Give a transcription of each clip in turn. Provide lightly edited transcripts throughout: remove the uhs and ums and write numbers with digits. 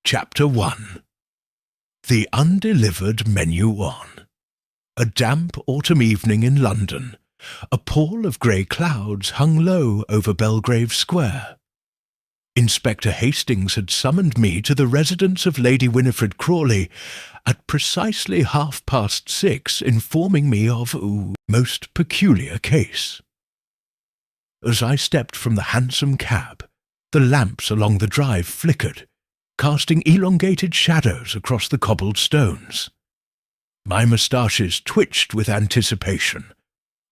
Chapter 1. The Undelivered Menu On. A damp autumn evening in London, a pall of grey clouds hung low over Belgrave Square. Inspector Hastings had summoned me to the residence of Lady Winifred Crawley at precisely 6:30, informing me of a most peculiar case. As I stepped from the hansom cab, the lamps along the drive flickered, casting elongated shadows across the cobbled stones. My moustaches twitched with anticipation,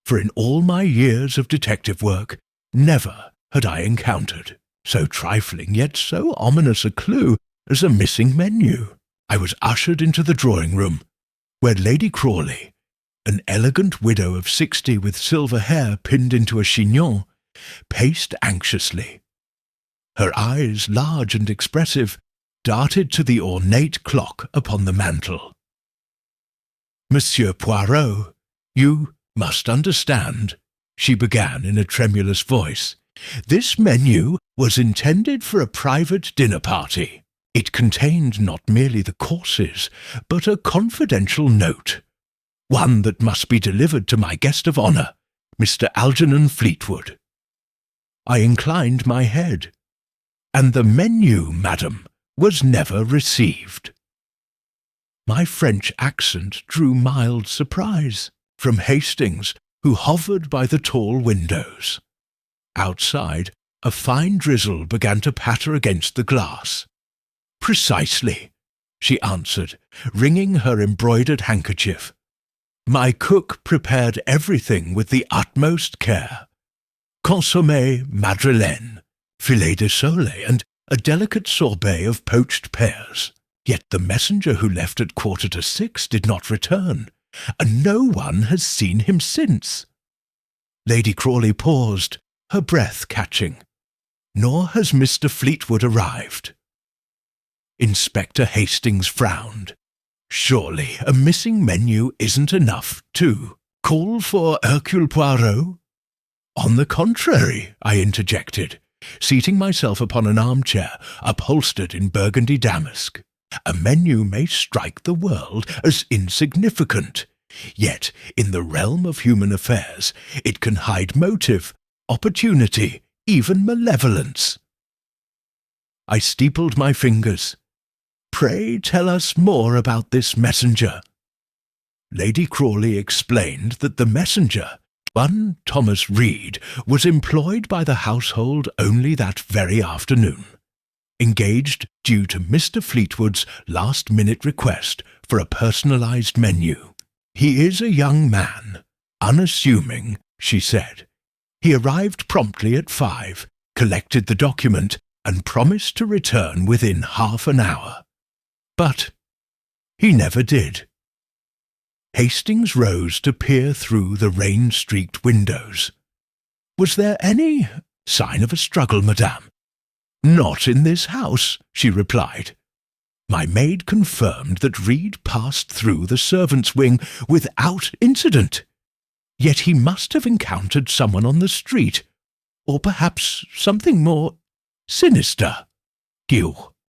for in all my years of detective work, never had I encountered so trifling yet so ominous a clue as a missing menu. I was ushered into the drawing-room, where Lady Crawley, an elegant widow of 60 with silver hair pinned into a chignon, paced anxiously. Her eyes, large and expressive, darted to the ornate clock upon the mantel. "Monsieur Poirot, you must understand," she began in a tremulous voice. "This menu was intended for a private dinner party. It contained not merely the courses, but a confidential note, one that must be delivered to my guest of honour, Mr. Algernon Fleetwood." I inclined my head. "And the menu, madam, was never received." My French accent drew mild surprise from Hastings, who hovered by the tall windows. Outside, a fine drizzle began to patter against the glass. "Precisely," she answered, wringing her embroidered handkerchief. "My cook prepared everything with the utmost care. Consommé madeleine, filet de sole, and a delicate sorbet of poached pears. Yet the messenger who left at 6:15 did not return, and no one has seen him since." Lady Crawley paused, her breath catching. "Nor has Mr. Fleetwood arrived." Inspector Hastings frowned. "Surely a missing menu isn't enough to call for Hercule Poirot?" "On the contrary," I interjected, seating myself upon an armchair upholstered in burgundy damask. "A menu may strike the world as insignificant, yet in the realm of human affairs it can hide motive, opportunity, even malevolence." I steepled my fingers. "Pray tell us more about this messenger." Lady Crawley explained that the messenger, one Thomas Reed, was employed by the household only that very afternoon, engaged due to Mr. Fleetwood's last-minute request for a personalized menu. "He is a young man, unassuming," she said. "He arrived promptly at 5, collected the document, and promised to return within half an hour. But he never did." Hastings rose to peer through the rain-streaked windows. "Was there any sign of a struggle, madame?" "Not in this house," she replied. "My maid confirmed that Reed passed through the servants' wing without incident. Yet he must have encountered someone on the street, or perhaps something more sinister."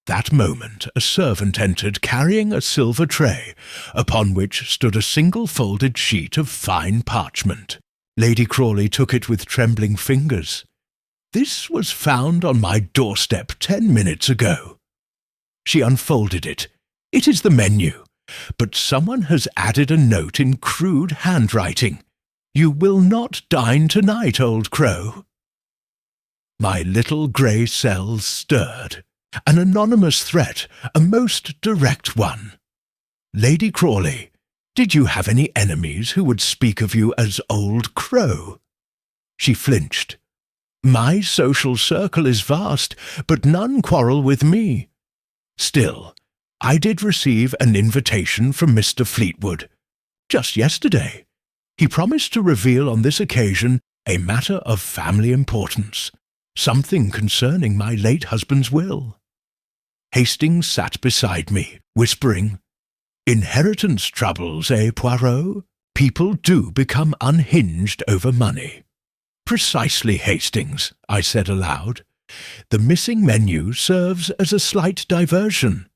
That moment a servant entered carrying a silver tray, upon which stood a single-folded sheet of fine parchment. Lady Crawley took it with trembling fingers. "This was found on my doorstep 10 minutes ago." She unfolded it. "It is the menu, but someone has added a note in crude handwriting. 'You will not dine tonight, old crow.'" My little grey cells stirred. An anonymous threat, a most direct one. "Lady Crawley, did you have any enemies who would speak of you as Old Crow?" She flinched. "My social circle is vast, but none quarrel with me. Still, I did receive an invitation from Mr. Fleetwood, just yesterday. He promised to reveal on this occasion a matter of family importance, something concerning my late husband's will." Hastings sat beside me, whispering, "Inheritance troubles, eh, Poirot? People do become unhinged over money." "Precisely, Hastings," I said aloud. "The missing menu serves as a slight diversion.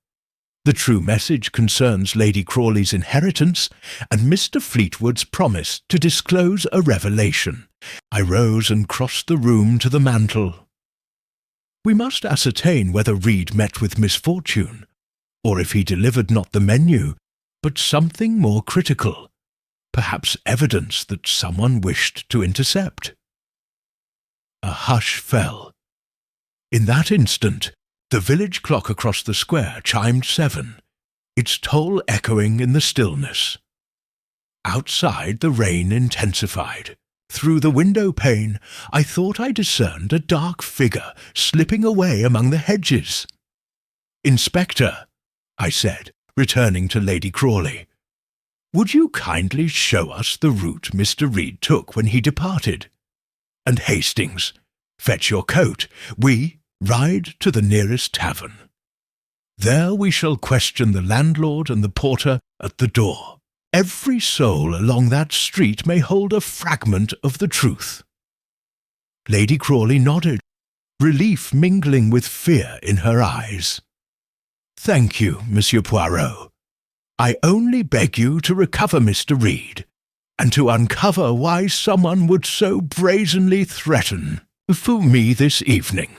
The true message concerns Lady Crawley's inheritance and Mr. Fleetwood's promise to disclose a revelation. I rose and crossed the room to the mantel. We must ascertain whether Reed met with misfortune, or if he delivered not the menu, but something more critical, perhaps evidence that someone wished to intercept. A hush fell. In that instant, the village clock across the square chimed 7, its toll echoing in the stillness. Outside, the rain intensified. Through the window pane, I thought I discerned a dark figure slipping away among the hedges. "Inspector," I said, returning to Lady Crawley, "would you kindly show us the route Mr. Reed took when he departed? And Hastings, fetch your coat. We ride to the nearest tavern. There we shall question the landlord and the porter at the door. Every soul along that street may hold a fragment of the truth." Lady Crawley nodded, relief mingling with fear in her eyes. "Thank you, Monsieur Poirot. I only beg you to recover Mr. Reed, and to uncover why someone would so brazenly threaten for me this evening."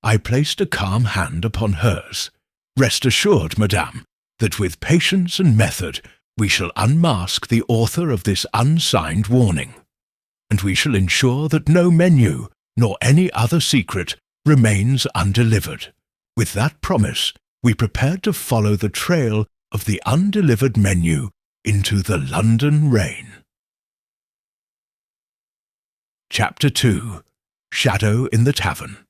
I placed a calm hand upon hers. "Rest assured, madame, that with patience and method we shall unmask the author of this unsigned warning, and we shall ensure that no menu, nor any other secret, remains undelivered." With that promise, we prepared to follow the trail of the undelivered menu into the London rain. Chapter 2. Shadow in the Tavern.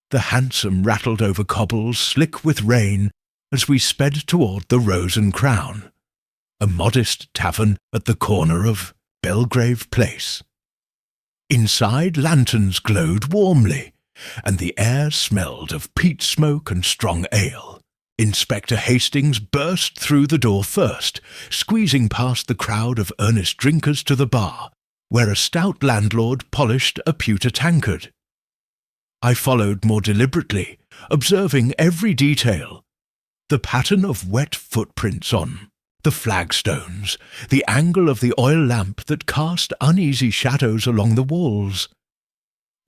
The hansom rattled over cobbles slick with rain as we sped toward the Rose and Crown, a modest tavern at the corner of Belgrave Place. Inside, lanterns glowed warmly, and the air smelled of peat smoke and strong ale. Inspector Hastings burst through the door first, squeezing past the crowd of earnest drinkers to the bar, where a stout landlord polished a pewter tankard. I followed more deliberately, observing every detail: the pattern of wet footprints on the flagstones, the angle of the oil lamp that cast uneasy shadows along the walls,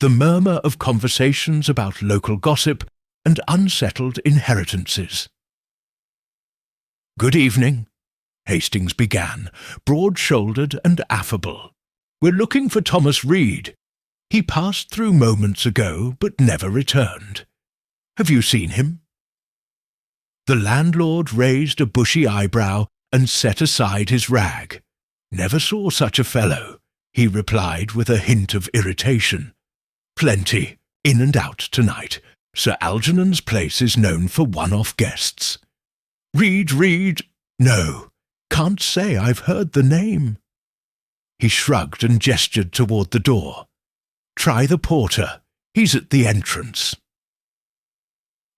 the murmur of conversations about local gossip and unsettled inheritances. "Good evening," Hastings began, broad-shouldered and affable. "We're looking for Thomas Reed. He passed through moments ago, but never returned. Have you seen him?" The landlord raised a bushy eyebrow and set aside his rag. "Never saw such a fellow," he replied with a hint of irritation. "Plenty, in and out tonight. Sir Algernon's place is known for one-off guests." Reed, no, can't say I've heard the name." He shrugged and gestured toward the door. "Try the porter. He's at the entrance."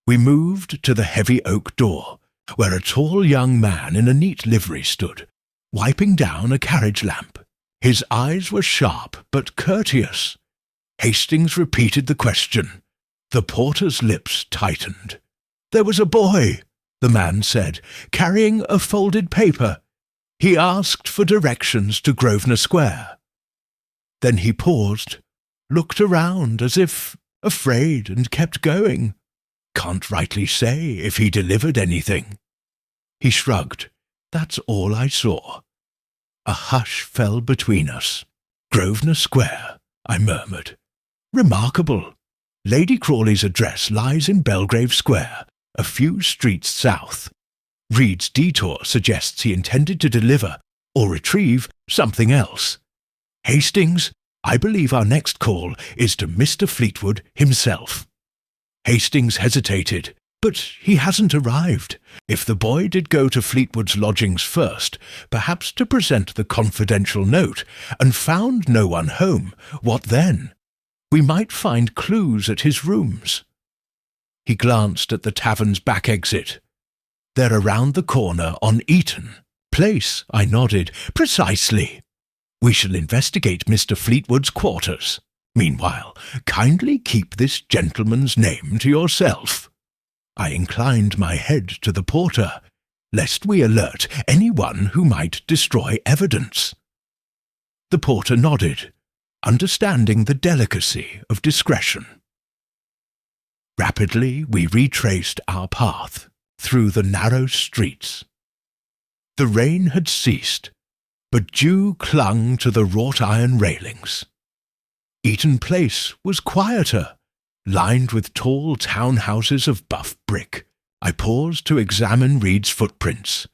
We moved to the heavy oak door, where a tall young man in a neat livery stood, wiping down a carriage lamp. His eyes were sharp but courteous. Hastings repeated the question. The porter's lips tightened. "There was a boy," the man said, "carrying a folded paper. He asked for directions to Grosvenor Square." Then he paused, looked around as if afraid, and kept going. "Can't rightly say if he delivered anything." He shrugged. "That's all I saw." A hush fell between us. "Grosvenor Square," I murmured. "Remarkable. Lady Crawley's address lies in Belgrave Square, a few streets south. Reed's detour suggests he intended to deliver, or retrieve, something else. Hastings, I believe our next call is to Mr. Fleetwood himself." Hastings hesitated. "But he hasn't arrived. If the boy did go to Fleetwood's lodgings first, perhaps to present the confidential note, and found no one home, what then? We might find clues at his rooms." He glanced at the tavern's back exit. "They're around the corner on Eaton Place," I nodded. "Precisely. We shall investigate Mr. Fleetwood's quarters. Meanwhile, kindly keep this gentleman's name to yourself." I inclined my head to the porter, lest we alert anyone who might destroy evidence. The porter nodded, understanding the delicacy of discretion. Rapidly we retraced our path through the narrow streets. The rain had ceased, but dew clung to the wrought-iron railings. Eaton Place was quieter, lined with tall townhouses of buff brick. I paused to examine Reed's footprints.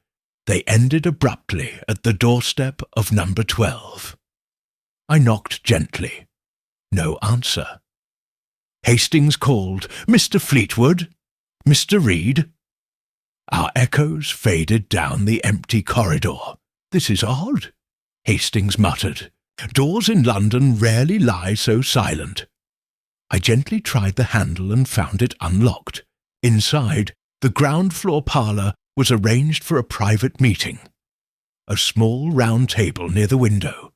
They ended abruptly at the doorstep of number 12. I knocked gently. No answer. Hastings called, "Mr. Fleetwood? Mr. Reed?" Our echoes faded down the empty corridor. "This is odd," Hastings muttered. "Doors in London rarely lie so silent." I gently tried the handle and found it unlocked. Inside, the ground-floor parlour was arranged for a private meeting. A small round table near the window,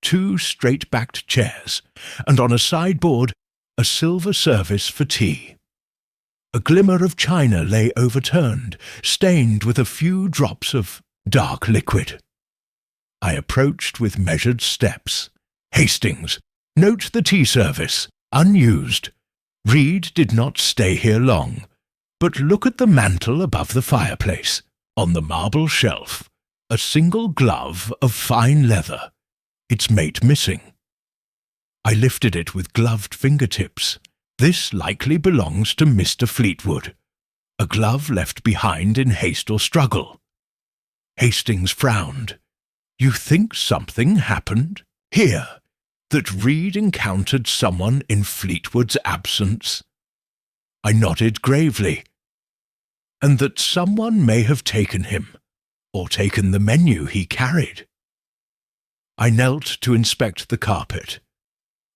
2 straight-backed chairs, and on a sideboard a silver service for tea. A glimmer of china lay overturned, stained with a few drops of dark liquid. I approached with measured steps. "Hastings, note the tea service, unused. Reed did not stay here long, but look at the mantel above the fireplace. On the marble shelf, a single glove of fine leather, its mate missing." I lifted it with gloved fingertips. "This likely belongs to Mr. Fleetwood. A glove left behind in haste or struggle." Hastings frowned. "You think something happened here, that Reed encountered someone in Fleetwood's absence?" I nodded gravely. "And that someone may have taken him, or taken the menu he carried." I knelt to inspect the carpet.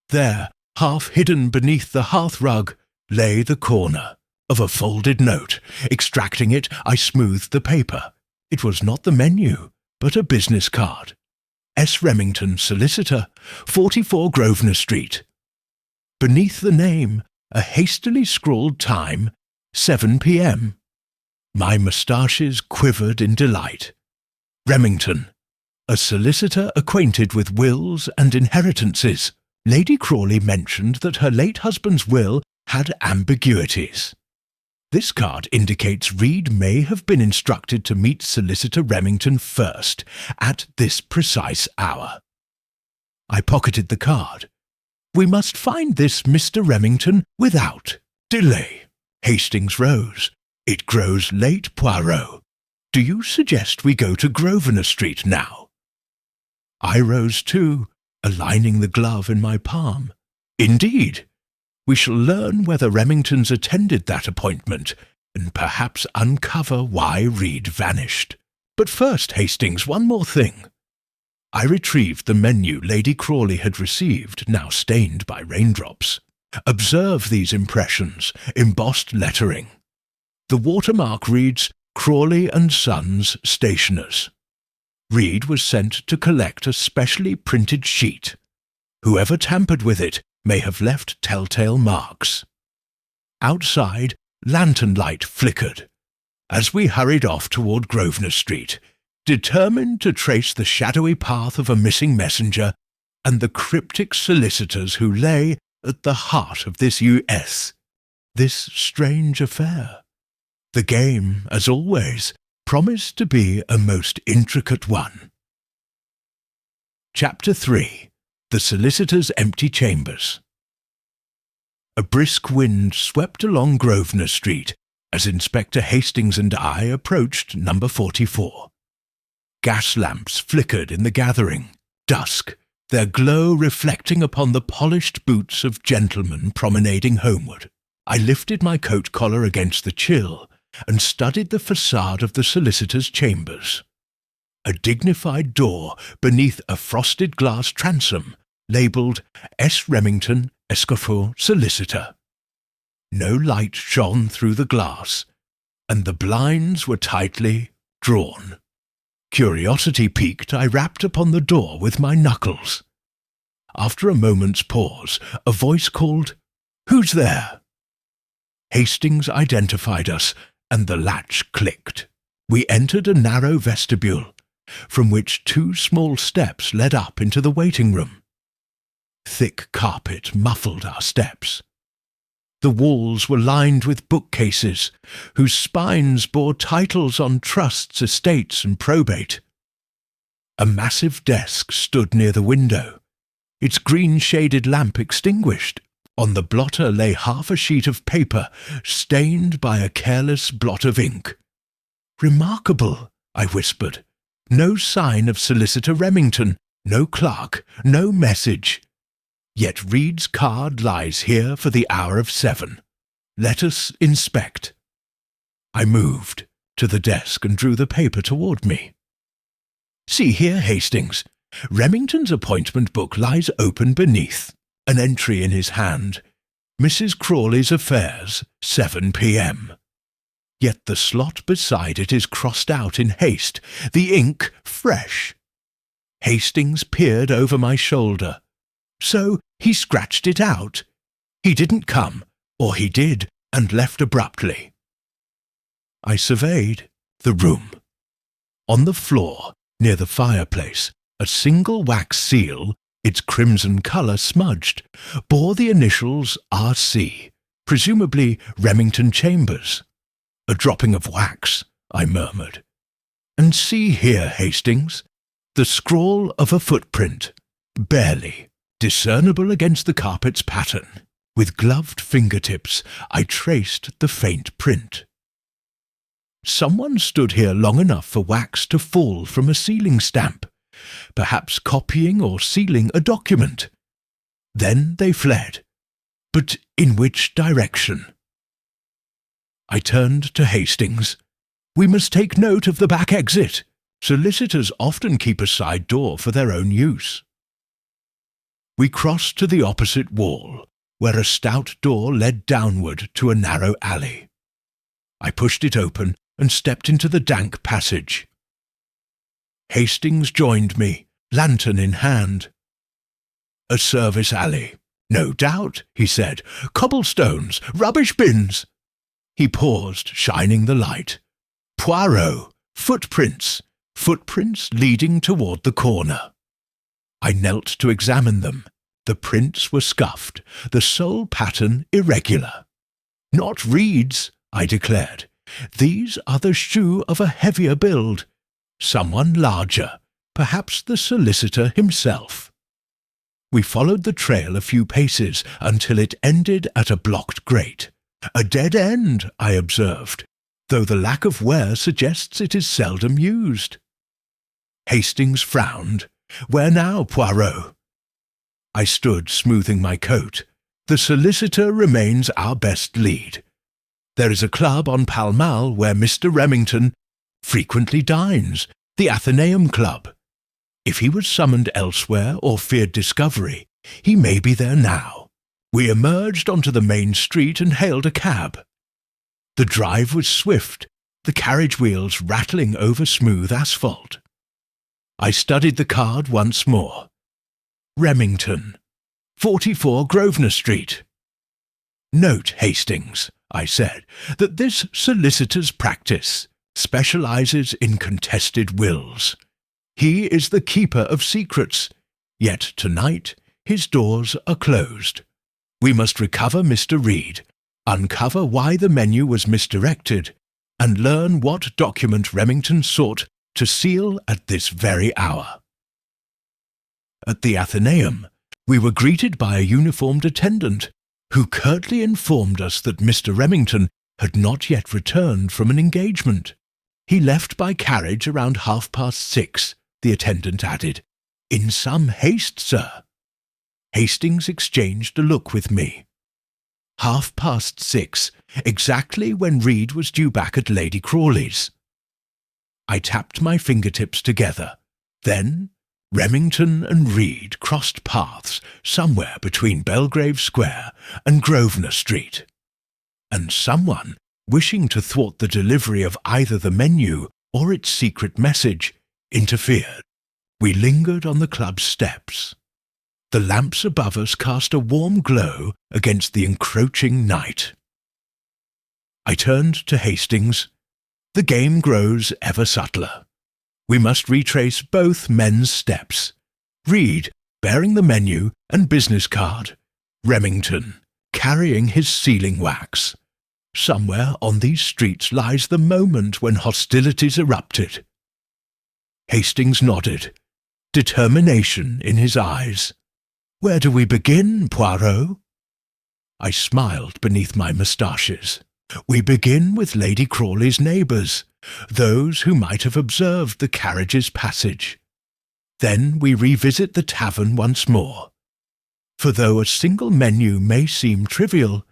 There, half hidden beneath the hearth-rug, lay the corner of a folded note. Extracting it, I smoothed the paper. It was not the menu, but a business card. S. Remington, solicitor, 44 Grosvenor Street. Beneath the name, a hastily scrawled time, 7 p.m. My moustaches quivered in delight. Remington, a solicitor acquainted with wills and inheritances. Lady Crawley mentioned that her late husband's will had ambiguities. This card indicates Reed may have been instructed to meet Solicitor Remington first, at this precise hour. I pocketed the card. "We must find this Mr. Remington without delay." Hastings rose. "It grows late, Poirot. Do you suggest we go to Grosvenor Street now?" I rose too, aligning the glove in my palm. "Indeed. We shall learn whether Remington's attended that appointment, and perhaps uncover why Reed vanished. But first, Hastings, one more thing." I retrieved the menu Lady Crawley had received, now stained by raindrops. "Observe these impressions, embossed lettering. The watermark reads, 'Crawley and Sons, Stationers.' Reed was sent to collect a specially printed sheet. Whoever tampered with it may have left telltale marks." Outside, lantern light flickered. As we hurried off toward Grosvenor Street, determined to trace the shadowy path of a missing messenger and the cryptic solicitors who lay at the heart of this this strange affair. The game, as always, promised to be a most intricate one. Chapter 3. The Solicitor's Empty Chambers. A brisk wind swept along Grosvenor Street as Inspector Hastings and I approached number 44. Gas lamps flickered in the gathering dusk, their glow reflecting upon the polished boots of gentlemen promenading homeward. I lifted my coat collar against the chill and studied the facade of the solicitor's chambers. A dignified door beneath a frosted glass transom, labelled S. Remington, Escoffier, Solicitor. No light shone through the glass, and the blinds were tightly drawn. Curiosity piqued, I rapped upon the door with my knuckles. After a moment's pause, a voice called, "Who's there?" Hastings identified us, and the latch clicked. We entered a narrow vestibule, from which 2 small steps led up into the waiting room. Thick carpet muffled our steps. The walls were lined with bookcases, whose spines bore titles on trusts, estates, and probate. A massive desk stood near the window, its green-shaded lamp extinguished. On the blotter lay half a sheet of paper, stained by a careless blot of ink. "Remarkable," I whispered. "No sign of Solicitor Remington, no clerk, no message. Yet Reed's card lies here for the hour of 7. Let us inspect." I moved to the desk and drew the paper toward me. "See here, Hastings. Remington's appointment book lies open beneath. An entry in his hand. Mrs. Crawley's affairs, 7 p.m. Yet the slot beside it is crossed out in haste, the ink fresh." Hastings peered over my shoulder. "So he scratched it out. He didn't come, or he did, and left abruptly." I surveyed the room. On the floor, near the fireplace, a single wax seal, its crimson colour smudged, bore the initials R.C., presumably Remington Chambers. "A dropping of wax," I murmured. "And see here, Hastings, the scrawl of a footprint, barely discernible against the carpet's pattern. With gloved fingertips, I traced the faint print. Someone stood here long enough for wax to fall from a sealing stamp, perhaps copying or sealing a document. Then they fled. But in which direction? I turned to Hastings. "We must take note of the back exit. Solicitors often keep a side door for their own use." We crossed to the opposite wall, where a stout door led downward to a narrow alley. I pushed it open and stepped into the dank passage. Hastings joined me, lantern in hand. "A service alley. No doubt," he said. "Cobblestones, rubbish bins." He paused, shining the light. "Poirot, footprints leading toward the corner." I knelt to examine them. The prints were scuffed, the sole pattern irregular. "Not Reed's," I declared. "These are the shoe of a heavier build. Someone larger, perhaps the solicitor himself." We followed the trail a few paces until it ended at a blocked grate. "A dead end," I observed, though the lack of wear suggests it is seldom used. Hastings frowned. "Where now, Poirot?" I stood smoothing my coat. "The solicitor remains our best lead. There is a club on Pall Mall where Mr. Remington frequently dines, the Athenaeum Club. If he was summoned elsewhere or feared discovery, he may be there now." We emerged onto the main street and hailed a cab. The drive was swift, the carriage wheels rattling over smooth asphalt. I studied the card once more. Remington, 44 Grosvenor Street. "Note, Hastings," I said, "that this solicitor's practice specializes in contested wills. He is the keeper of secrets, yet tonight his doors are closed. We must recover Mr. Reed, uncover why the menu was misdirected, and learn what document Remington sought to seal at this very hour." At the Athenaeum, we were greeted by a uniformed attendant, who curtly informed us that Mr. Remington had not yet returned from an engagement. "He left by carriage around 6:30, the attendant added. "In some haste, sir." Hastings exchanged a look with me. 6:30, exactly when Reed was due back at Lady Crawley's. I tapped my fingertips together. Then Remington and Reed crossed paths somewhere between Belgrave Square and Grosvenor Street. And someone, wishing to thwart the delivery of either the menu or its secret message, interfered. We lingered on the club's steps. The lamps above us cast a warm glow against the encroaching night. I turned to Hastings. The game grows ever subtler. We must retrace both men's steps. Reed, bearing the menu and business card. Remington, carrying his sealing wax. Somewhere on these streets lies the moment when hostilities erupted. Hastings nodded, determination in his eyes. Where do we begin, Poirot? I smiled beneath my moustaches. We begin with Lady Crawley's neighbours, those who might have observed the carriage's passage. Then we revisit the tavern once more. For though a single menu may seem trivial,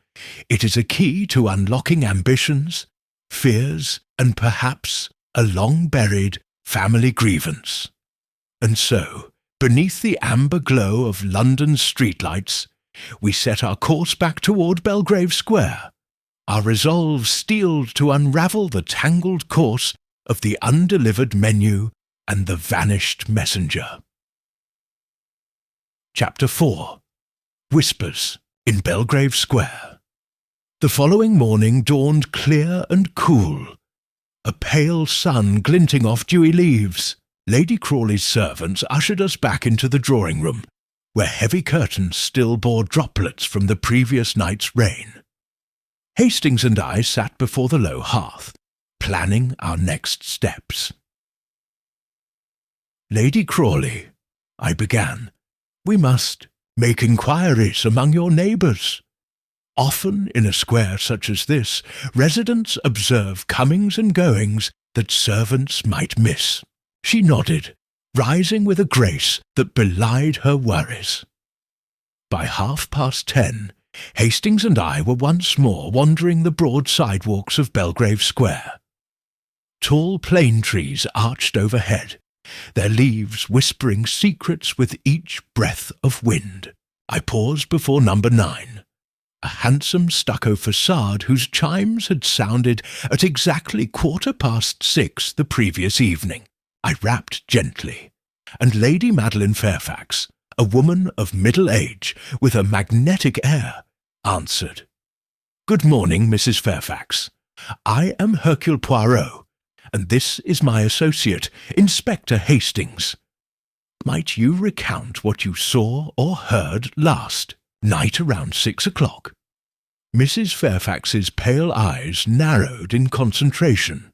it is a key to unlocking ambitions, fears, and perhaps a long-buried family grievance. And so, beneath the amber glow of London's streetlights, we set our course back toward Belgrave Square, our resolve steeled to unravel the tangled course of the undelivered menu and the vanished messenger. Chapter 4. Whispers in Belgrave Square. The following morning dawned clear and cool, a pale sun glinting off dewy leaves. Lady Crawley's servants ushered us back into the drawing-room, where heavy curtains still bore droplets from the previous night's rain. Hastings and I sat before the low hearth, planning our next steps. Lady Crawley, I began, we must make inquiries among your neighbours. Often in a square such as this, residents observe comings and goings that servants might miss. She nodded, rising with a grace that belied her worries. By 10:30, Hastings and I were once more wandering the broad sidewalks of Belgrave Square. Tall plane trees arched overhead, their leaves whispering secrets with each breath of wind. I paused before number 9, a handsome stucco facade whose chimes had sounded at exactly 6:15 the previous evening. I rapped gently, and Lady Madeline Fairfax, a woman of middle age with a magnetic air, answered. "Good morning, Mrs. Fairfax. I am Hercule Poirot, and this is my associate, Inspector Hastings. Might you recount what you saw or heard last night around 6 o'clock?" Mrs. Fairfax's pale eyes narrowed in concentration.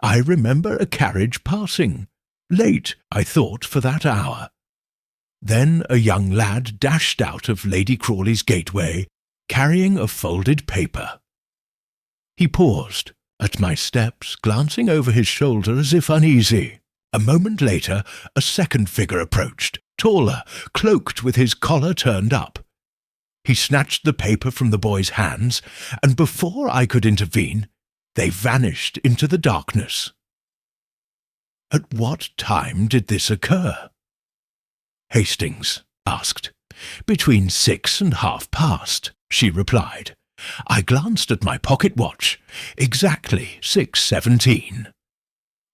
"I remember a carriage passing. Late, I thought, for that hour. Then a young lad dashed out of Lady Crawley's gateway, carrying a folded paper." He paused at my steps, glancing over his shoulder as if uneasy. A moment later, a second figure approached, taller, cloaked with his collar turned up. He snatched the paper from the boy's hands, and before I could intervene, they vanished into the darkness. At what time did this occur? Hastings asked. "Between 6 and 30:30, she replied. I glanced at my pocket watch. Exactly 6:17.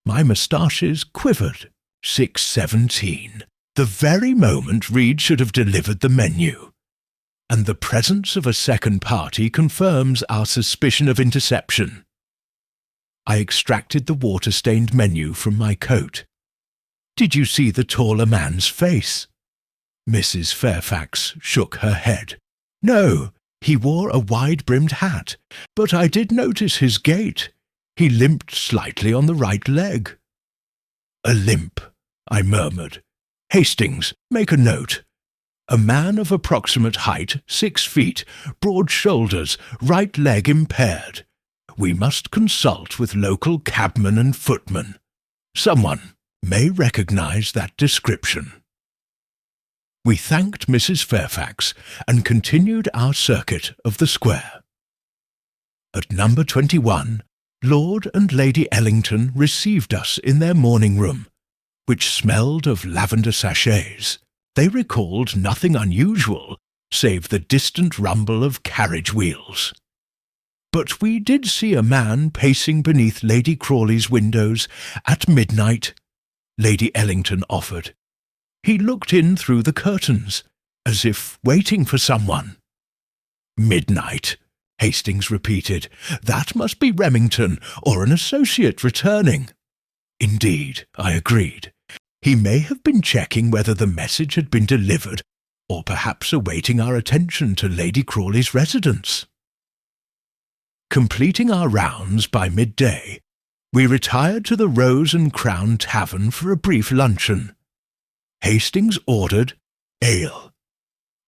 My moustaches quivered. 6:17. The very moment Reed should have delivered the menu. And the presence of a second party confirms our suspicion of interception. I extracted the water-stained menu from my coat. "Did you see the taller man's face?" Mrs. Fairfax shook her head. "No, he wore a wide-brimmed hat, but I did notice his gait. He limped slightly on the right leg." "A limp," I murmured. "Hastings, make a note. A man of approximate height, 6 feet, broad shoulders, right leg impaired. We must consult with local cabmen and footmen. Someone may recognize that description." We thanked Mrs. Fairfax and continued our circuit of the square. At number 21, Lord and Lady Ellington received us in their morning room, which smelled of lavender sachets. They recalled nothing unusual save the distant rumble of carriage wheels. But we did see a man pacing beneath Lady Crawley's windows at midnight, Lady Ellington offered. He looked in through the curtains, as if waiting for someone. "Midnight," Hastings repeated. "That must be Remington, or an associate returning." "Indeed," I agreed. "He may have been checking whether the message had been delivered, or perhaps awaiting our attention to Lady Crawley's residence." Completing our rounds by midday, we retired to the Rose and Crown Tavern for a brief luncheon. Hastings ordered ale.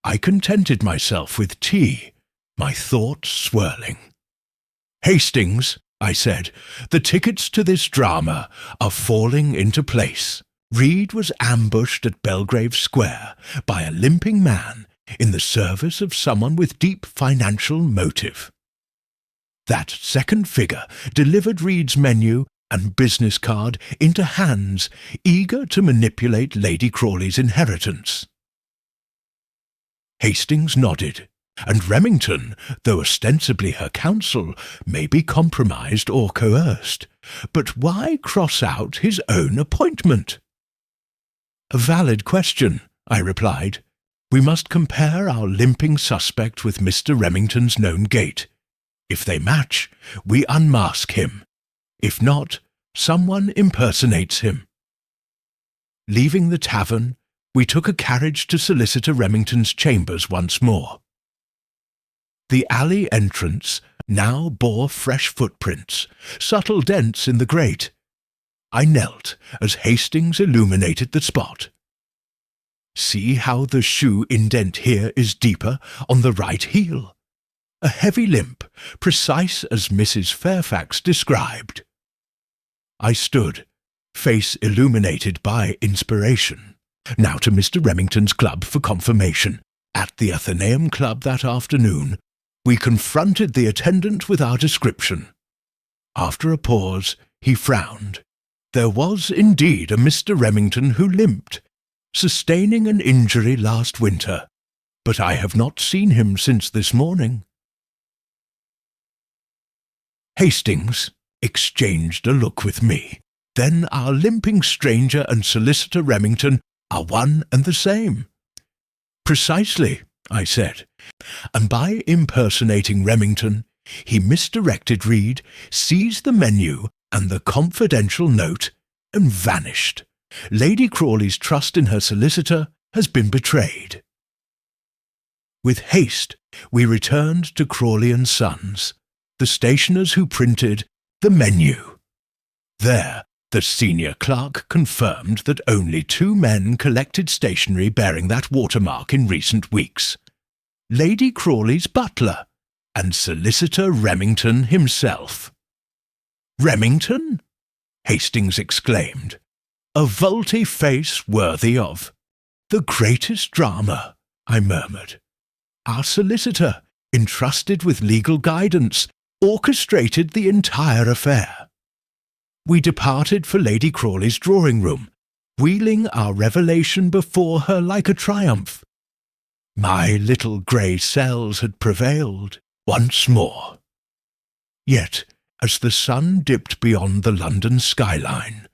I contented myself with tea, my thoughts swirling. "Hastings," I said, "the tickets to this drama are falling into place." Reed was ambushed at Belgrave Square by a limping man in the service of someone with deep financial motive. That second figure delivered Reed's menu and business card into hands eager to manipulate Lady Crawley's inheritance. Hastings nodded, and Remington, though ostensibly her counsel, may be compromised or coerced. But why cross out his own appointment? "A valid question," I replied. "We must compare our limping suspect with Mr. Remington's known gait. If they match, we unmask him. If not, someone impersonates him." Leaving the tavern, we took a carriage to Solicitor Remington's chambers once more. The alley entrance now bore fresh footprints, subtle dents in the grate. I knelt as Hastings illuminated the spot. "See how the shoe indent here is deeper on the right heel. A heavy limp, precise as Mrs. Fairfax described." I stood, face illuminated by inspiration. Now to Mr. Remington's club for confirmation. At the Athenaeum Club that afternoon, we confronted the attendant with our description. After a pause, he frowned. There was indeed a Mr. Remington who limped, sustaining an injury last winter, but I have not seen him since this morning. Hastings exchanged a look with me. Then our limping stranger and Solicitor Remington are one and the same. "Precisely," I said, and by impersonating Remington, he misdirected Reed, seized the menu and the confidential note, and vanished. Lady Crawley's trust in her solicitor has been betrayed. With haste, we returned to Crawley and Sons, the stationers who printed the menu. There, the senior clerk confirmed that only 2 men collected stationery bearing that watermark in recent weeks: Lady Crawley's butler and Solicitor Remington himself. "Remington?" Hastings exclaimed. "A volte-face worthy of—" "The greatest drama," I murmured. "Our solicitor, entrusted with legal guidance, orchestrated the entire affair." We departed for Lady Crawley's drawing-room, wheeling our revelation before her like a triumph. My little grey cells had prevailed once more. Yet, as the sun dipped beyond the London skyline,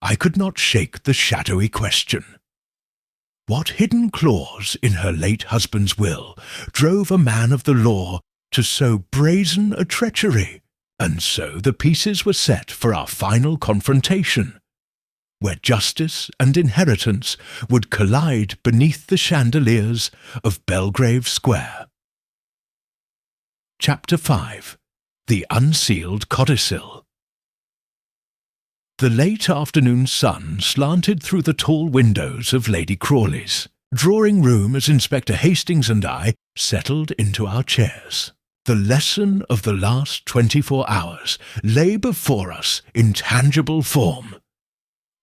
I could not shake the shadowy question. What hidden clause in her late husband's will drove a man of the law to so brazen a treachery? And so the pieces were set for our final confrontation, where justice and inheritance would collide beneath the chandeliers of Belgrave Square. Chapter 5. The Unsealed Codicil. The late afternoon sun slanted through the tall windows of Lady Crawley's drawing-room as Inspector Hastings and I settled into our chairs. The lesson of the last 24 hours lay before us in tangible form.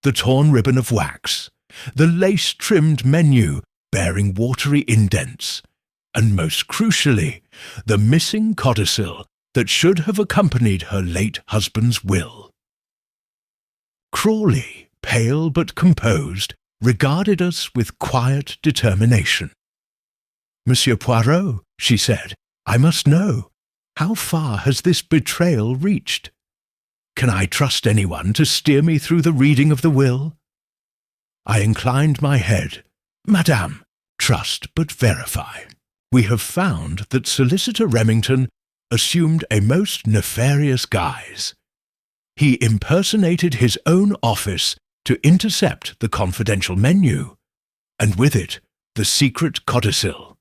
The torn ribbon of wax, the lace-trimmed menu bearing watery indents, and most crucially, the missing codicil that should have accompanied her late husband's will. Crawley, pale but composed, regarded us with quiet determination. "Monsieur Poirot," she said, "I must know, how far has this betrayal reached? Can I trust anyone to steer me through the reading of the will?" I inclined my head. "Madame, trust but verify. We have found that Solicitor Remington assumed a most nefarious guise. He impersonated his own office to intercept the confidential menu, and with it, the secret codicil.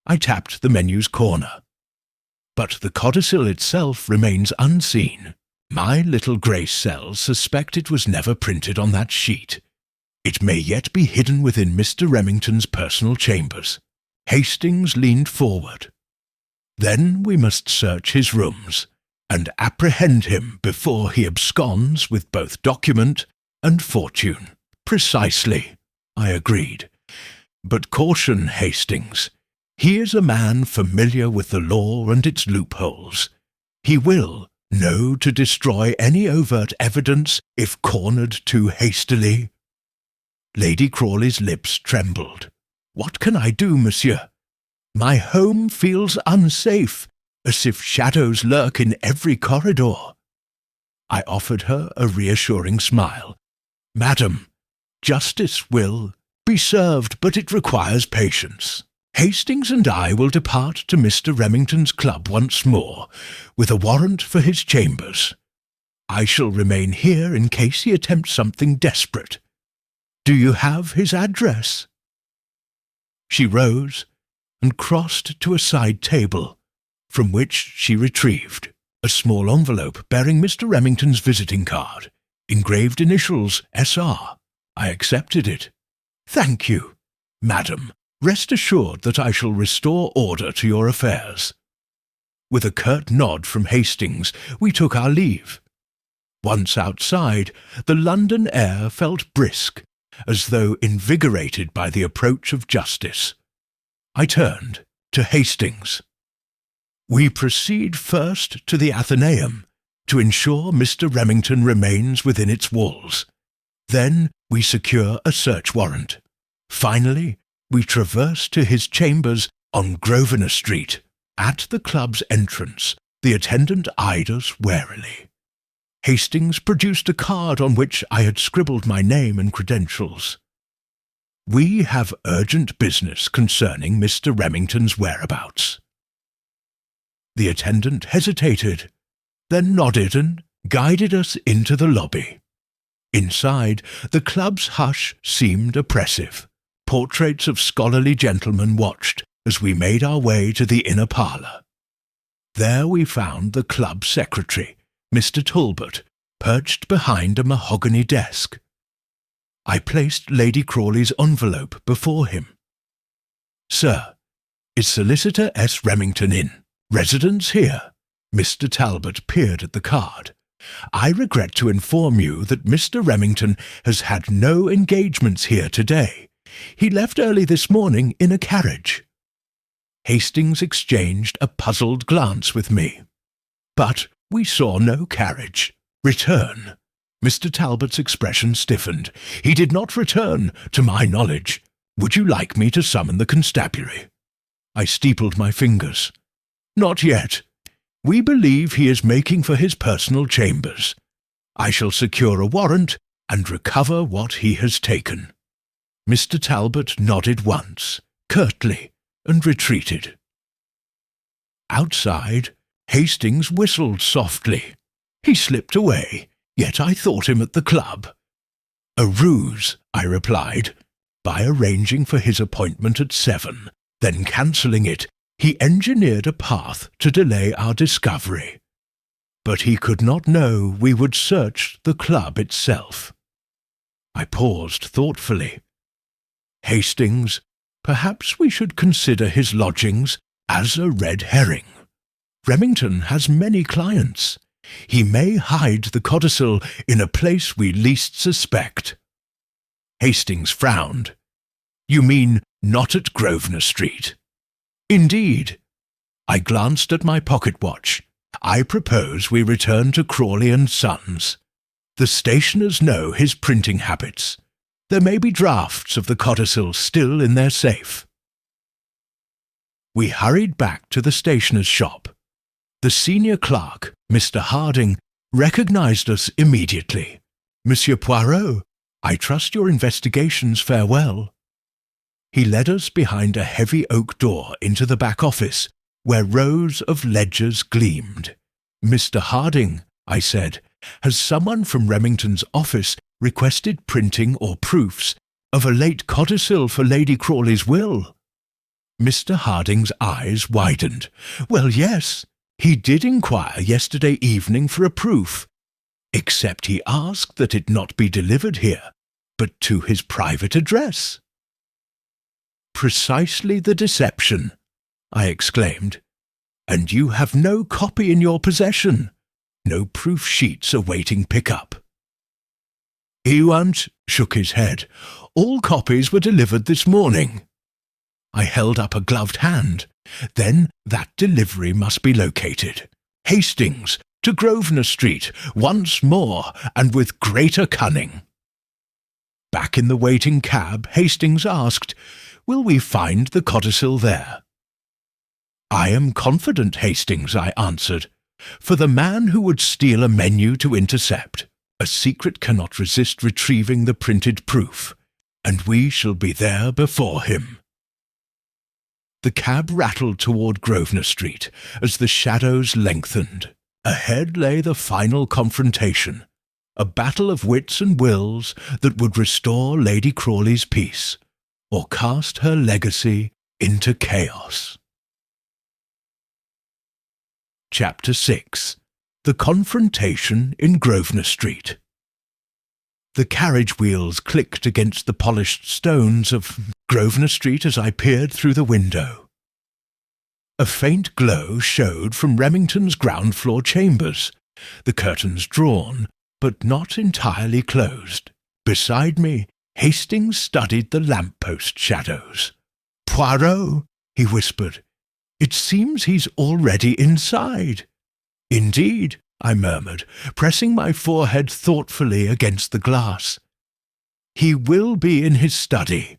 I tapped the menu's corner. But the codicil itself remains unseen. My little grey cells suspect it was never printed on that sheet. It may yet be hidden within Mr. Remington's personal chambers. Hastings leaned forward. Then we must search his rooms, and apprehend him before he absconds with both document and fortune. Precisely, I agreed. But caution, Hastings. He is a man familiar with the law and its loopholes. He will know to destroy any overt evidence if cornered too hastily. Lady Crawley's lips trembled. What can I do, monsieur? My home feels unsafe, as if shadows lurk in every corridor. I offered her a reassuring smile. Madam, justice will be served, but it requires patience. Hastings and I will depart to Mr. Remington's club once more, with a warrant for his chambers. I shall remain here in case he attempts something desperate. Do you have his address? She rose and crossed to a side table, from which she retrieved a small envelope bearing Mr. Remington's visiting card, engraved initials S.R. I accepted it. Thank you, madam. Rest assured that I shall restore order to your affairs. With a curt nod from Hastings, we took our leave. Once outside, the London air felt brisk, as though invigorated by the approach of justice. I turned to Hastings. We proceed first to the Athenaeum, to ensure Mr. Remington remains within its walls. Then we secure a search warrant. Finally, we traverse to his chambers on Grosvenor Street. At the club's entrance, the attendant eyed us warily. Hastings produced a card on which I had scribbled my name and credentials. We have urgent business concerning Mr. Remington's whereabouts. The attendant hesitated, then nodded and guided us into the lobby. Inside, the club's hush seemed oppressive. Portraits of scholarly gentlemen watched as we made our way to the inner parlour. There we found the club secretary, Mr. Talbot, perched behind a mahogany desk. I placed Lady Crawley's envelope before him. Sir, is Solicitor S. Remington in? Residence here. Mr. Talbot peered at the card. I regret to inform you that Mr. Remington has had no engagements here today. He left early this morning in a carriage. Hastings exchanged a puzzled glance with me. But we saw no carriage. Return. Mr. Talbot's expression stiffened. He did not return, to my knowledge. Would you like me to summon the constabulary? I steepled my fingers. Not yet. We believe he is making for his personal chambers. I shall secure a warrant and recover what he has taken. Mr. Talbot nodded once, curtly, and retreated. Outside, Hastings whistled softly. He slipped away, yet I thought him at the club. A ruse, I replied. By arranging for his appointment at 7, then cancelling it, he engineered a path to delay our discovery. But he could not know we would search the club itself. I paused thoughtfully. Hastings, perhaps we should consider his lodgings as a red herring. Remington has many clients. He may hide the codicil in a place we least suspect. Hastings frowned. You mean not at Grosvenor Street? Indeed. I glanced at my pocket watch. I propose we return to Crawley and Sons. The stationers know his printing habits. There may be drafts of the codicil still in their safe. We hurried back to the stationer's shop. The senior clerk, Mr. Harding, recognized us immediately. Monsieur Poirot, I trust your investigations fare well. He led us behind a heavy oak door into the back office, where rows of ledgers gleamed. "Mr. Harding," I said, "has someone from Remington's office requested printing or proofs of a late codicil for Lady Crawley's will?" Mr. Harding's eyes widened. "Well, yes, he did inquire yesterday evening for a proof, except he asked that it not be delivered here, but to his private address." "Precisely the deception," I exclaimed. "And you have no copy in your possession, no proof sheets awaiting pickup." Ewant shook his head. "All copies were delivered this morning." I held up a gloved hand. "Then that delivery must be located. Hastings, to Grosvenor Street, once more, and with greater cunning." Back in the waiting cab, Hastings asked, "Will we find the codicil there?" "I am confident, Hastings," I answered. "For the man who would steal a menu to intercept, a secret cannot resist retrieving the printed proof, and we shall be there before him." The cab rattled toward Grosvenor Street as the shadows lengthened. Ahead lay the final confrontation, a battle of wits and wills that would restore Lady Crawley's peace, or cast her legacy into chaos. Chapter 6. The Confrontation in Grosvenor Street. The carriage wheels clicked against the polished stones of Grosvenor Street as I peered through the window. A faint glow showed from Remington's ground-floor chambers, the curtains drawn, but not entirely closed. Beside me, Hastings studied the lamp-post shadows. "Poirot," he whispered, "it seems he's already inside." "Indeed," I murmured, pressing my forehead thoughtfully against the glass. "He will be in his study,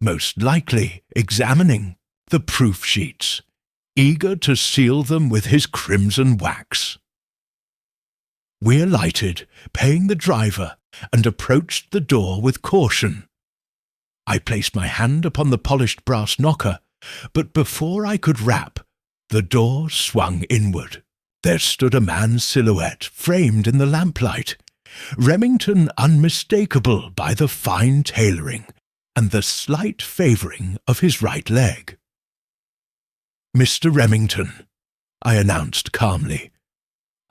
most likely examining the proof sheets, eager to seal them with his crimson wax." We alighted, paying the driver, and approached the door with caution. I placed my hand upon the polished brass knocker, but before I could rap, the door swung inward. There stood a man's silhouette framed in the lamplight, Remington unmistakable by the fine tailoring and the slight favouring of his right leg. "Mr. Remington," I announced calmly,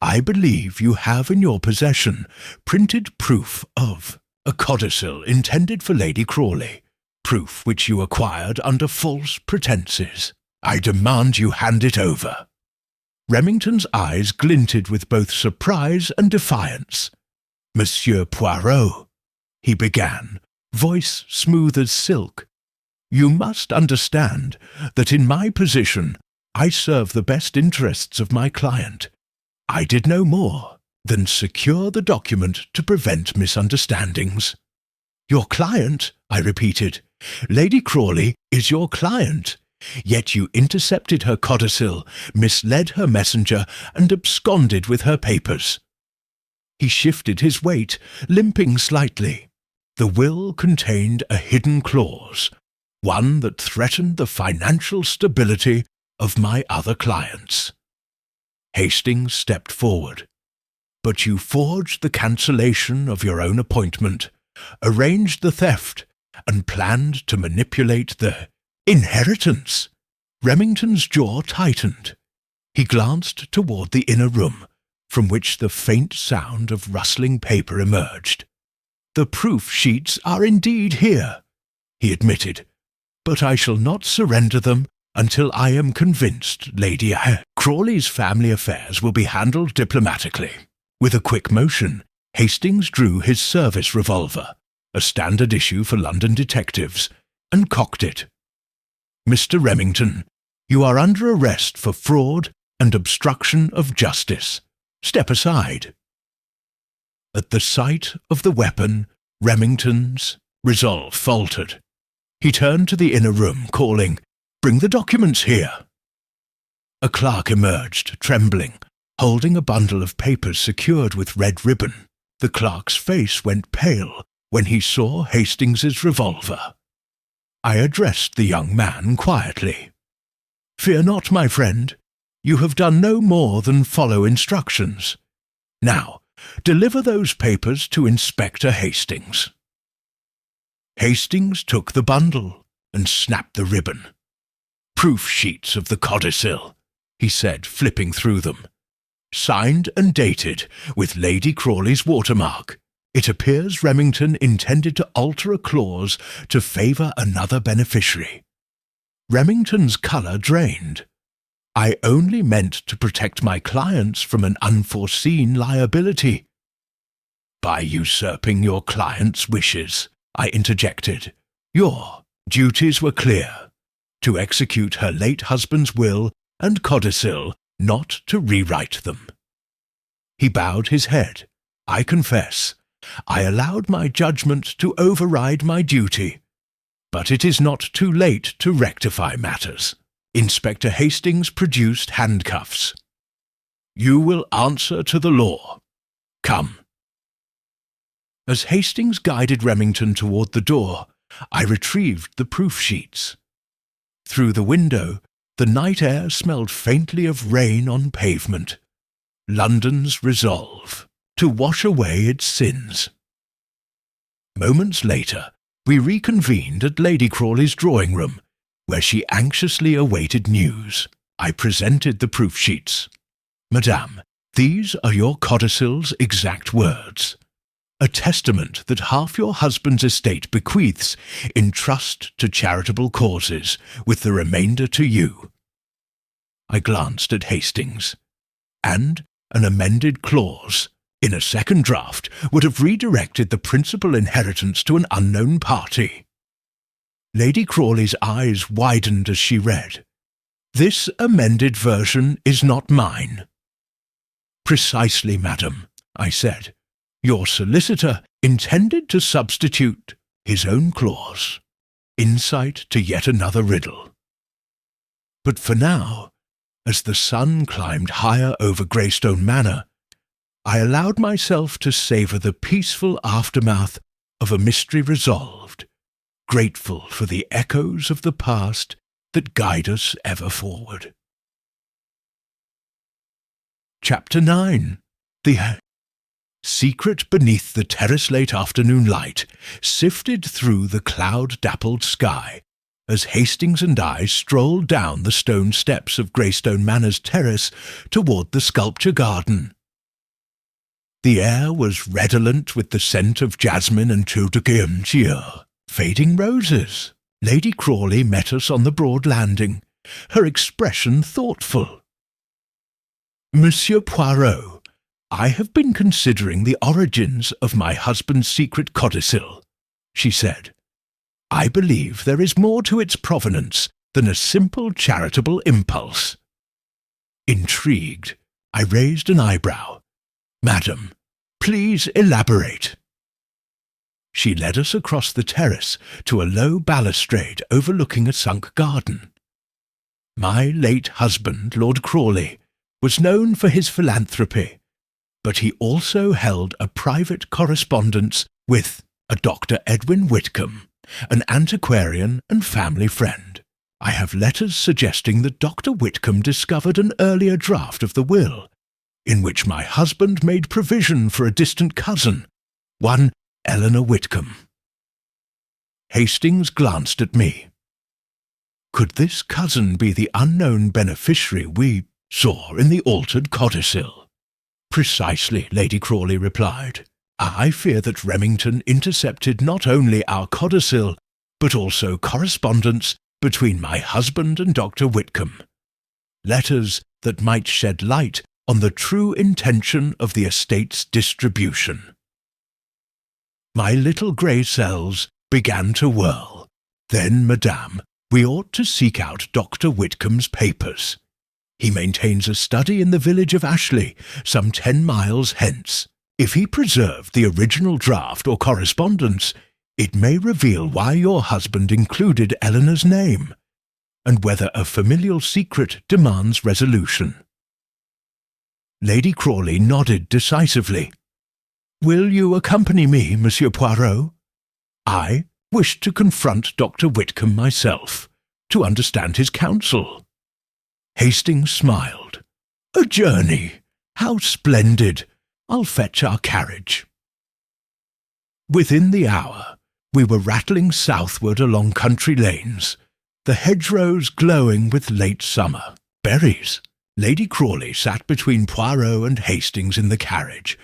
"I believe you have in your possession printed proof of a codicil intended for Lady Crawley, proof which you acquired under false pretences. I demand you hand it over." Remington's eyes glinted with both surprise and defiance. "Monsieur Poirot," he began, voice smooth as silk, "you must understand that in my position I serve the best interests of my client. I did no more than secure the document to prevent misunderstandings." "Your client?" I repeated. "Lady Crawley is your client. Yet you intercepted her codicil, misled her messenger, and absconded with her papers." He shifted his weight, limping slightly. The will contained a hidden clause, one that threatened the financial stability of my other clients. Hastings stepped forward. "But you forged the cancellation of your own appointment, arranged the theft, and planned to manipulate the inheritance." Remington's jaw tightened. He glanced toward the inner room, from which the faint sound of rustling paper emerged. "The proof sheets are indeed here," he admitted, "but I shall not surrender them until I am convinced Lady Crawley's family affairs will be handled diplomatically." With a quick motion, Hastings drew his service revolver, a standard issue for London detectives, and cocked it. "Mr. Remington, you are under arrest for fraud and obstruction of justice. Step aside." At the sight of the weapon, Remington's resolve faltered. He turned to the inner room, calling, "Bring the documents here." A clerk emerged, trembling, holding a bundle of papers secured with red ribbon. The clerk's face went pale when he saw Hastings's revolver. I addressed the young man quietly. Fear not, my friend. You have done no more than follow instructions. Now, deliver those papers to Inspector Hastings." Hastings took the bundle and snapped the ribbon. "Proof sheets of the codicil," he said, flipping through them. "Signed and dated, with Lady Crawley's watermark. It appears Remington intended to alter a clause to favour another beneficiary. Remington's colour drained. I only meant to protect my clients from an unforeseen liability." "By usurping your client's wishes," I interjected, "your duties were clear: to execute her late husband's will and codicil, not to rewrite them." He bowed his head. "I confess, I allowed my judgment to override my duty. But it is not too late to rectify matters." Inspector Hastings produced handcuffs. "You will answer to the law. Come." As Hastings guided Remington toward the door, I retrieved the proof sheets. Through the window, the night air smelled faintly of rain on pavement. London's resolve to wash away its sins. Moments later, we reconvened at Lady Crawley's drawing room, where she anxiously awaited news. I presented the proof sheets. "Madame, these are your codicil's exact words. A testament that half your husband's estate bequeaths in trust to charitable causes, with the remainder to you." I glanced at Hastings. "And an amended clause, in a second draft, would have redirected the principal inheritance to an unknown party." Lady Crawley's eyes widened as she read. "This amended version is not mine." "Precisely, madam," I said. "Your solicitor intended to substitute his own clause. Insight to yet another riddle." But for now, as the sun climbed higher over Greystone Manor, I allowed myself to savour the peaceful aftermath of a mystery resolved, grateful for the echoes of the past that guide us ever forward. Chapter 9. The secret beneath the terrace late afternoon light sifted through the cloud-dappled sky as Hastings and I strolled down the stone steps of Greystone Manor's terrace toward the sculpture garden. The air was redolent with the scent of jasmine and fading roses. Lady Crawley met us on the broad landing, her expression thoughtful. "Monsieur Poirot, I have been considering the origins of my husband's secret codicil," she said. "I believe there is more to its provenance than a simple charitable impulse." Intrigued, I raised an eyebrow. "Madam, please elaborate." She led us across the terrace to a low balustrade overlooking a sunk garden. My late husband, Lord Crawley, was known for his philanthropy, but he also held a private correspondence with a Dr. Edwin Whitcomb, an antiquarian and family friend. I have letters suggesting that Dr. Whitcomb discovered an earlier draft of the will, in which my husband made provision for a distant cousin, one Eleanor Whitcomb. Hastings glanced at me. Could this cousin be the unknown beneficiary we saw in the altered codicil? "Precisely," Lady Crawley replied. "I fear that Remington intercepted not only our codicil, but also correspondence between my husband and Dr. Whitcomb. Letters that might shed light on the true intention of the estate's distribution." My little grey cells began to whirl. "Then, madame, we ought to seek out Dr. Whitcomb's papers. He maintains a study in the village of Ashley, some 10 miles hence. If he preserved the original draft or correspondence, it may reveal why your husband included Eleanor's name, and whether a familial secret demands resolution." Lady Crawley nodded decisively. "Will you accompany me, Monsieur Poirot? I wish to confront Dr. Whitcomb myself, to understand his counsel." Hastings smiled. "A journey! How splendid! I'll fetch our carriage." Within the hour, we were rattling southward along country lanes, the hedgerows glowing with late summer berries. Lady Crawley sat between Poirot and Hastings in the carriage,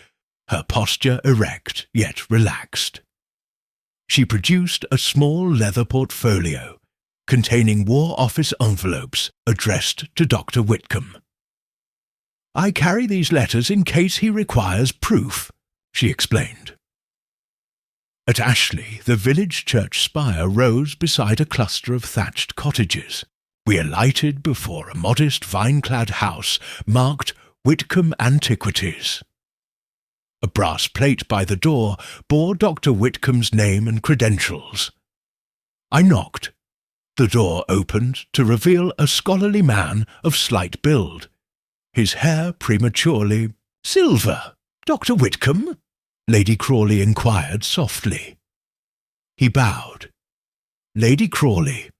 her posture erect yet relaxed. She produced a small leather portfolio containing War Office envelopes addressed to Dr. Whitcomb. "I carry these letters in case he requires proof," she explained. At Ashley, the village church spire rose beside a cluster of thatched cottages. We alighted before a modest vine-clad house marked Whitcomb Antiquities. A brass plate by the door bore Dr. Whitcomb's name and credentials. I knocked. The door opened to reveal a scholarly man of slight build, his hair prematurely silver. "Dr. Whitcomb?" Lady Crawley inquired softly. He bowed. "Lady Crawley,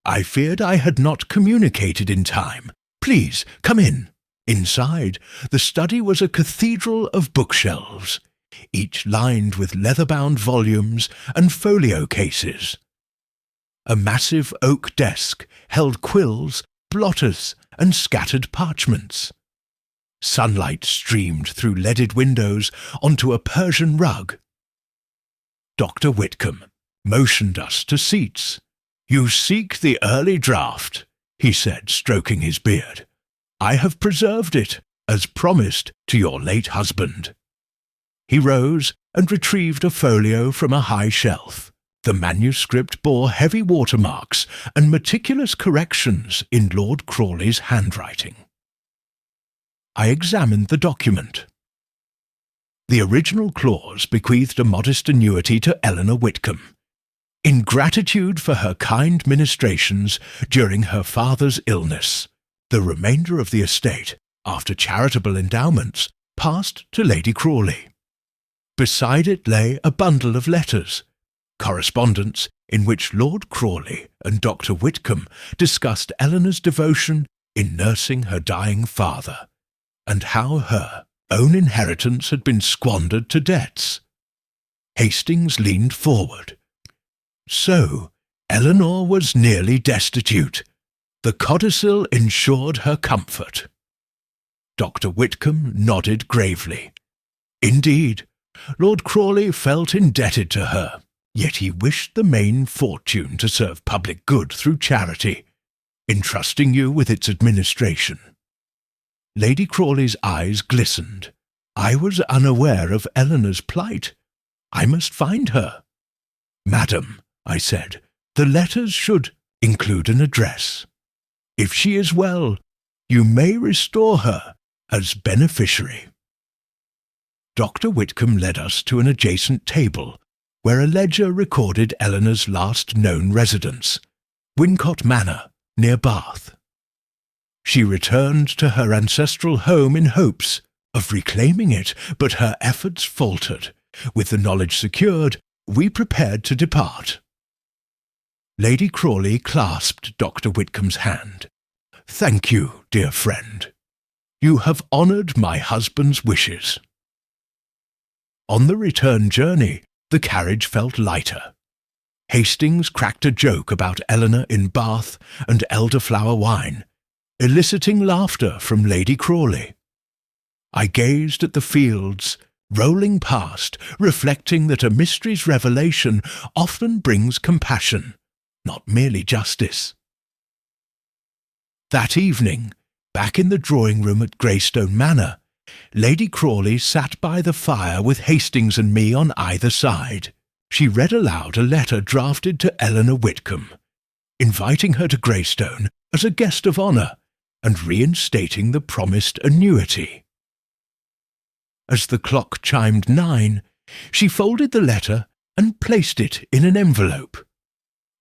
I feared I had not communicated in time. Please, come in." Inside, the study was a cathedral of bookshelves, each lined with leather-bound volumes and folio cases. A massive oak desk held quills, blotters, and scattered parchments. Sunlight streamed through leaded windows onto a Persian rug. Dr. Whitcomb motioned us to seats. "You seek the early draught," he said, stroking his beard. "I have preserved it, as promised to your late husband." He rose and retrieved a folio from a high shelf. The manuscript bore heavy watermarks and meticulous corrections in Lord Crawley's handwriting. I examined the document. The original clause bequeathed a modest annuity to Eleanor Whitcomb, in gratitude for her kind ministrations during her father's illness. The remainder of the estate, after charitable endowments, passed to Lady Crawley. Beside it lay a bundle of letters, correspondence in which Lord Crawley and Dr. Whitcomb discussed Eleanor's devotion in nursing her dying father, and how her own inheritance had been squandered to debts. Hastings leaned forward. So, Eleanor was nearly destitute. The codicil ensured her comfort. Dr. Whitcomb nodded gravely. Indeed, Lord Crawley felt indebted to her, yet he wished the main fortune to serve public good through charity, entrusting you with its administration. Lady Crawley's eyes glistened. I was unaware of Eleanor's plight. I must find her. "Madam," I said, "the letters should include an address. If she is well, you may restore her as beneficiary." Dr. Whitcomb led us to an adjacent table, where a ledger recorded Eleanor's last known residence, Wincott Manor, near Bath. She returned to her ancestral home in hopes of reclaiming it, but her efforts faltered. With the knowledge secured, we prepared to depart. Lady Crawley clasped Dr. Whitcomb's hand. "Thank you, dear friend. You have honoured my husband's wishes." On the return journey, the carriage felt lighter. Hastings cracked a joke about Eleanor in Bath and elderflower wine, eliciting laughter from Lady Crawley. I gazed at the fields, rolling past, reflecting that a mystery's revelation often brings compassion, not merely justice. That evening, back in the drawing-room at Greystone Manor, Lady Crawley sat by the fire with Hastings and me on either side. She read aloud a letter drafted to Eleanor Whitcomb, inviting her to Greystone as a guest of honour and reinstating the promised annuity. As the clock chimed 9, she folded the letter and placed it in an envelope.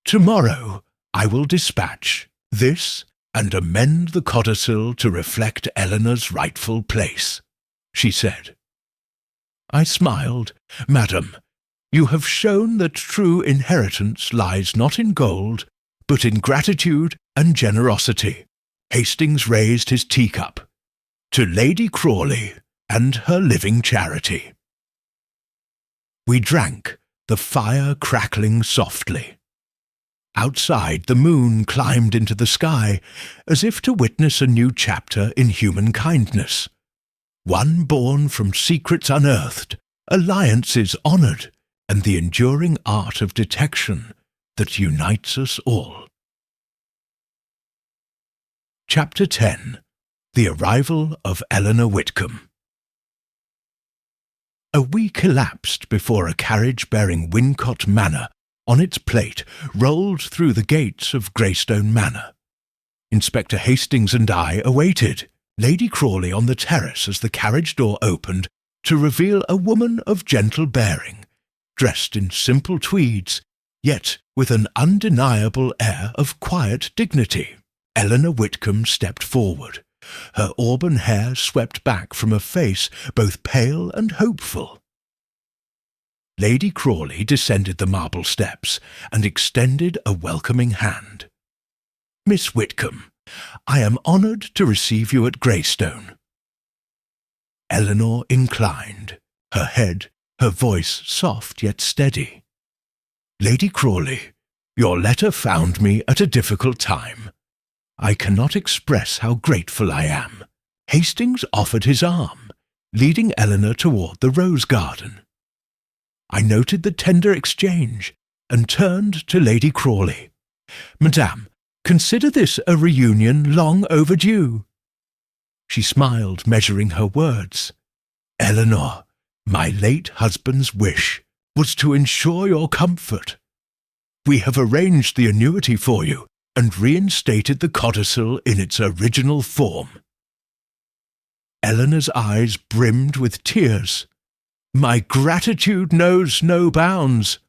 "Tomorrow I will dispatch this and amend the codicil to reflect Eleanor's rightful place," she said. I smiled. "Madam, you have shown that true inheritance lies not in gold, but in gratitude and generosity." Hastings raised his teacup. To Lady Crawley and her living charity. We drank, the fire crackling softly. Outside, the moon climbed into the sky, as if to witness a new chapter in human kindness. One born from secrets unearthed, alliances honoured, and the enduring art of detection that unites us all. Chapter 10. The Arrival of Eleanor Whitcomb. A week elapsed before a carriage bearing Wincott Manor on its plate rolled through the gates of Greystone Manor. Inspector Hastings and I awaited Lady Crawley on the terrace as the carriage door opened to reveal a woman of gentle bearing, dressed in simple tweeds, yet with an undeniable air of quiet dignity. Eleanor Whitcomb stepped forward, her auburn hair swept back from a face both pale and hopeful. Lady Crawley descended the marble steps and extended a welcoming hand. "Miss Whitcomb, I am honoured to receive you at Greystone." Eleanor inclined, her head, her voice soft yet steady. "Lady Crawley, your letter found me at a difficult time. I cannot express how grateful I am." Hastings offered his arm, leading Eleanor toward the rose garden. I noted the tender exchange and turned to Lady Crawley. "Madame, consider this a reunion long overdue." She smiled, measuring her words. "Eleanor, my late husband's wish was to ensure your comfort. We have arranged the annuity for you and reinstated the codicil in its original form." Eleanor's eyes brimmed with tears. "My gratitude knows no bounds.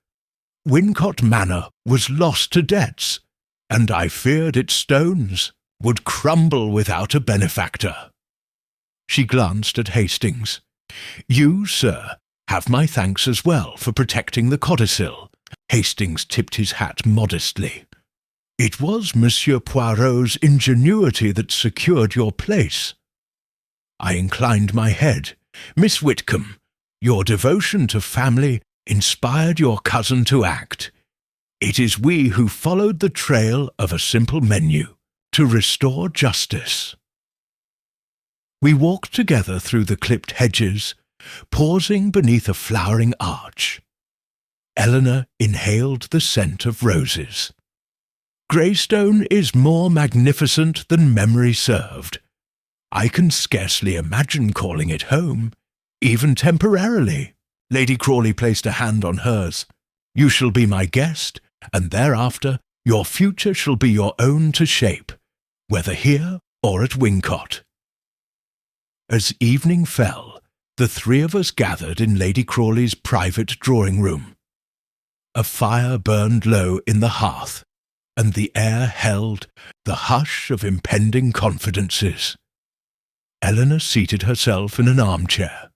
Wincott Manor was lost to debts, and I feared its stones would crumble without a benefactor." She glanced at Hastings. "You, sir, have my thanks as well for protecting the codicil." Hastings tipped his hat modestly. "It was Monsieur Poirot's ingenuity that secured your place." I inclined my head. "Miss Whitcomb, your devotion to family inspired your cousin to act. It is we who followed the trail of a simple menu to restore justice." We walked together through the clipped hedges, pausing beneath a flowering arch. Eleanor inhaled the scent of roses. "Greystone is more magnificent than memory served. I can scarcely imagine calling it home, even temporarily." Lady Crawley placed a hand on hers. "You shall be my guest, and thereafter your future shall be your own to shape, whether here or at Wincott." As evening fell, the three of us gathered in Lady Crawley's private drawing-room. A fire burned low in the hearth, and the air held the hush of impending confidences. Eleanor seated herself in an armchair,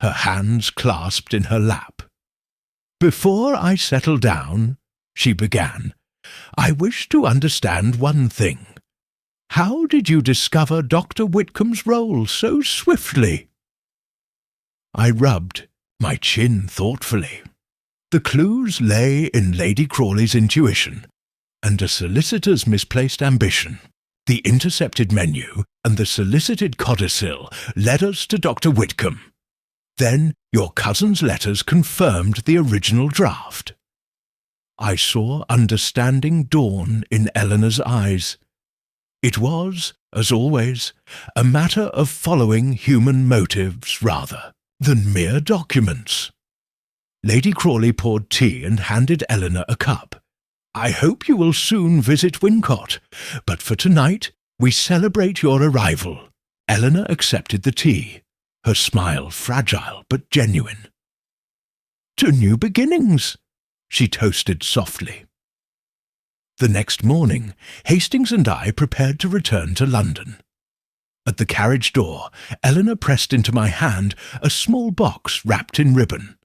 her hands clasped in her lap. "Before I settle down," she began, "I wish to understand one thing. How did you discover Dr. Whitcomb's role so swiftly?" I rubbed my chin thoughtfully. The clues lay in Lady Crawley's intuition and a solicitor's misplaced ambition. The intercepted menu and the solicited codicil led us to Dr. Whitcomb. Then your cousin's letters confirmed the original draft. I saw understanding dawn in Eleanor's eyes. It was, as always, a matter of following human motives rather than mere documents. Lady Crawley poured tea and handed Eleanor a cup. "I hope you will soon visit Wincott, but for tonight we celebrate your arrival." Eleanor accepted the tea, her smile fragile but genuine. "To new beginnings," she toasted softly. The next morning, Hastings and I prepared to return to London. At the carriage door, Eleanor pressed into my hand a small box wrapped in ribbon.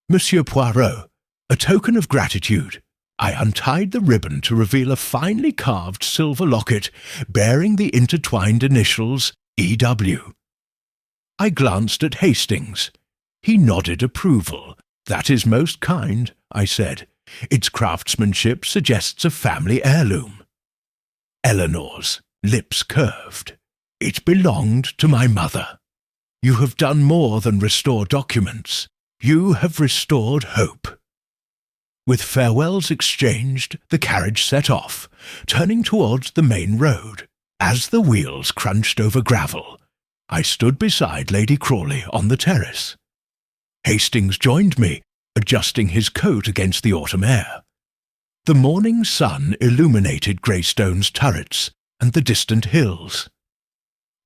"Monsieur Poirot, a token of gratitude. I untied the ribbon to reveal a finely carved silver locket bearing the intertwined initials E.W. I glanced at Hastings. He nodded approval. "That is most kind," I said. "Its craftsmanship suggests a family heirloom." Eleanor's lips curved. "It belonged to my mother. You have done more than restore documents. You have restored hope." With farewells exchanged, the carriage set off, turning towards the main road. As the wheels crunched over gravel, I stood beside Lady Crawley on the terrace. Hastings joined me, adjusting his coat against the autumn air. The morning sun illuminated Greystone's turrets and the distant hills.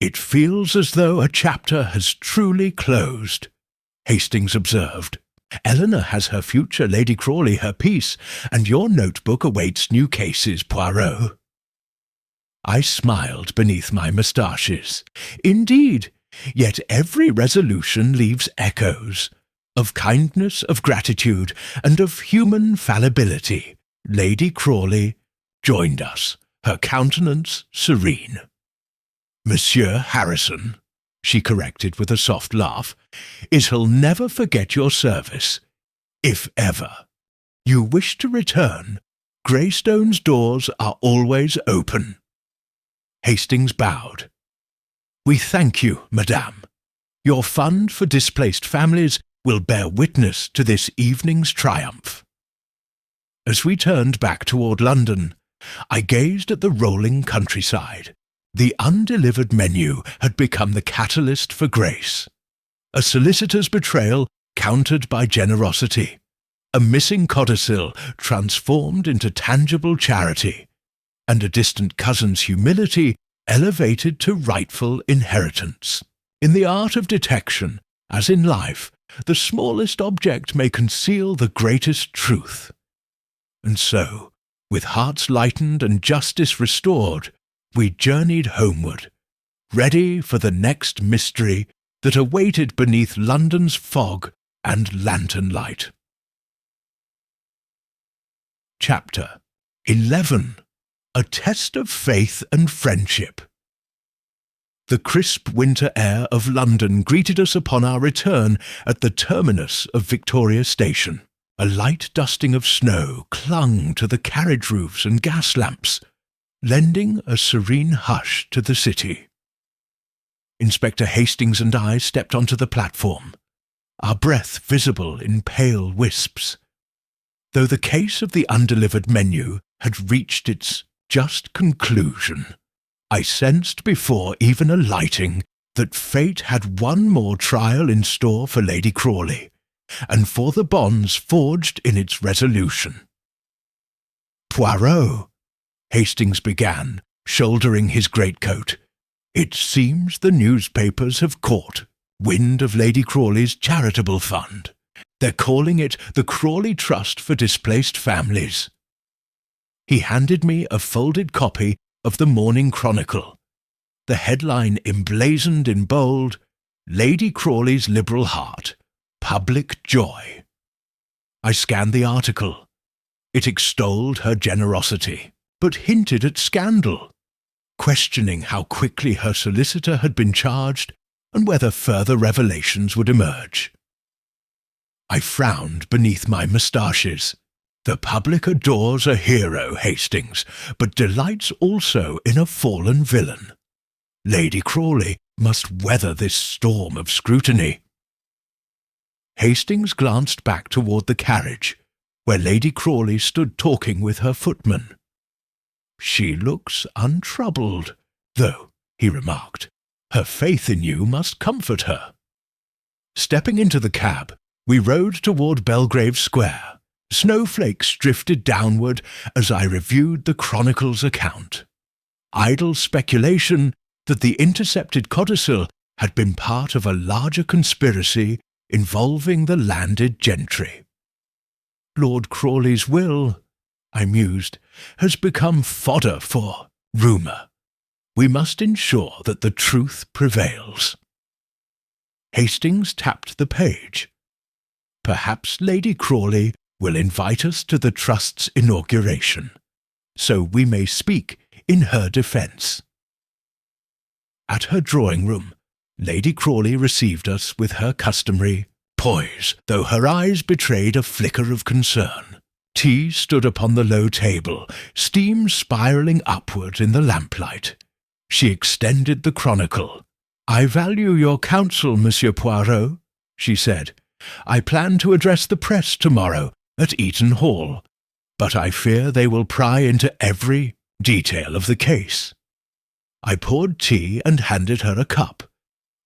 "It feels as though a chapter has truly closed," Hastings observed. "Eleanor has her future, Lady Crawley her peace, and your notebook awaits new cases, Poirot." I smiled beneath my moustaches. "Indeed, yet every resolution leaves echoes of kindness, of gratitude, and of human fallibility." Lady Crawley joined us, her countenance serene. "Monsieur Harrison," she corrected with a soft laugh, "he'll never forget your service. If ever you wish to return, Greystone's doors are always open." Hastings bowed. "We thank you, madame. Your fund for displaced families will bear witness to this evening's triumph." As we turned back toward London, I gazed at the rolling countryside. The undelivered menu had become the catalyst for grace. A solicitor's betrayal countered by generosity. A missing codicil transformed into tangible charity. And a distant cousin's humility elevated to rightful inheritance. In the art of detection, as in life, the smallest object may conceal the greatest truth. And so, with hearts lightened and justice restored, we journeyed homeward, ready for the next mystery that awaited beneath London's fog and lantern light. Chapter 11. A Test of Faith and Friendship. The crisp winter air of London greeted us upon our return at the terminus of Victoria Station. A light dusting of snow clung to the carriage roofs and gas lamps, lending a serene hush to the city. Inspector Hastings and I stepped onto the platform, our breath visible in pale wisps. Though the case of the undelivered menu had reached its just conclusion, I sensed before even alighting that fate had one more trial in store for Lady Crawley, and for the bonds forged in its resolution. "Poirot," Hastings began, shouldering his greatcoat, "it seems the newspapers have caught wind of Lady Crawley's charitable fund. They're calling it the Crawley Trust for Displaced Families." He handed me a folded copy of the Morning Chronicle, the headline emblazoned in bold, "Lady Crawley's Liberal Heart. Public Joy." I scanned the article. It extolled her generosity, but hinted at scandal, questioning how quickly her solicitor had been charged and whether further revelations would emerge. I frowned beneath my moustaches. The public adores a hero, Hastings, but delights also in a fallen villain. Lady Crawley must weather this storm of scrutiny. Hastings glanced back toward the carriage, where Lady Crawley stood talking with her footman. "She looks untroubled, though," he remarked. "Her faith in you must comfort her." Stepping into the cab, we rode toward Belgrave Square. Snowflakes drifted downward as I reviewed the Chronicle's account. Idle speculation that the intercepted codicil had been part of a larger conspiracy involving the landed gentry. Lord Crawley's will, I mused, has become fodder for rumour. We must ensure that the truth prevails. Hastings tapped the page. Perhaps Lady Crawley will invite us to the Trust's inauguration, so we may speak in her defence. At her drawing-room, Lady Crawley received us with her customary poise, though her eyes betrayed a flicker of concern. Tea stood upon the low table, steam spiralling upward in the lamplight. She extended the chronicle. "I value your counsel, Monsieur Poirot," she said. "I plan to address the press tomorrow at Eaton Hall, but I fear they will pry into every detail of the case." I poured tea and handed her a cup.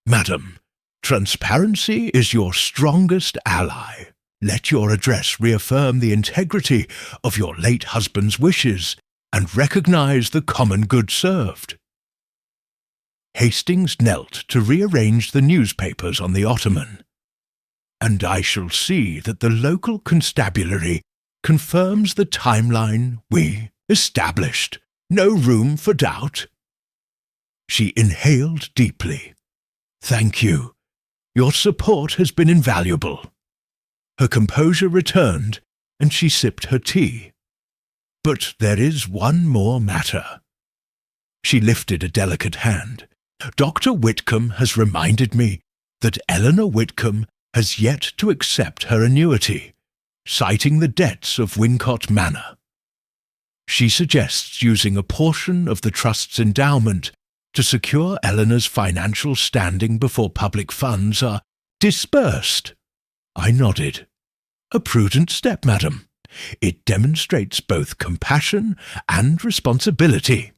"Madam, transparency is your strongest ally. Let your address reaffirm the integrity of your late husband's wishes and recognize the common good served." Hastings knelt to rearrange the newspapers on the ottoman. "And I shall see that the local constabulary confirms the timeline we established. No room for doubt." She inhaled deeply. "Thank you. Your support has been invaluable." Her composure returned, and she sipped her tea. "But there is one more matter." She lifted a delicate hand. "Dr. Whitcomb has reminded me that Eleanor Whitcomb has yet to accept her annuity, citing the debts of Wincott Manor. She suggests using a portion of the Trust's endowment to secure Eleanor's financial standing before public funds are dispersed." I nodded. "A prudent step, madam. It demonstrates both compassion and responsibility."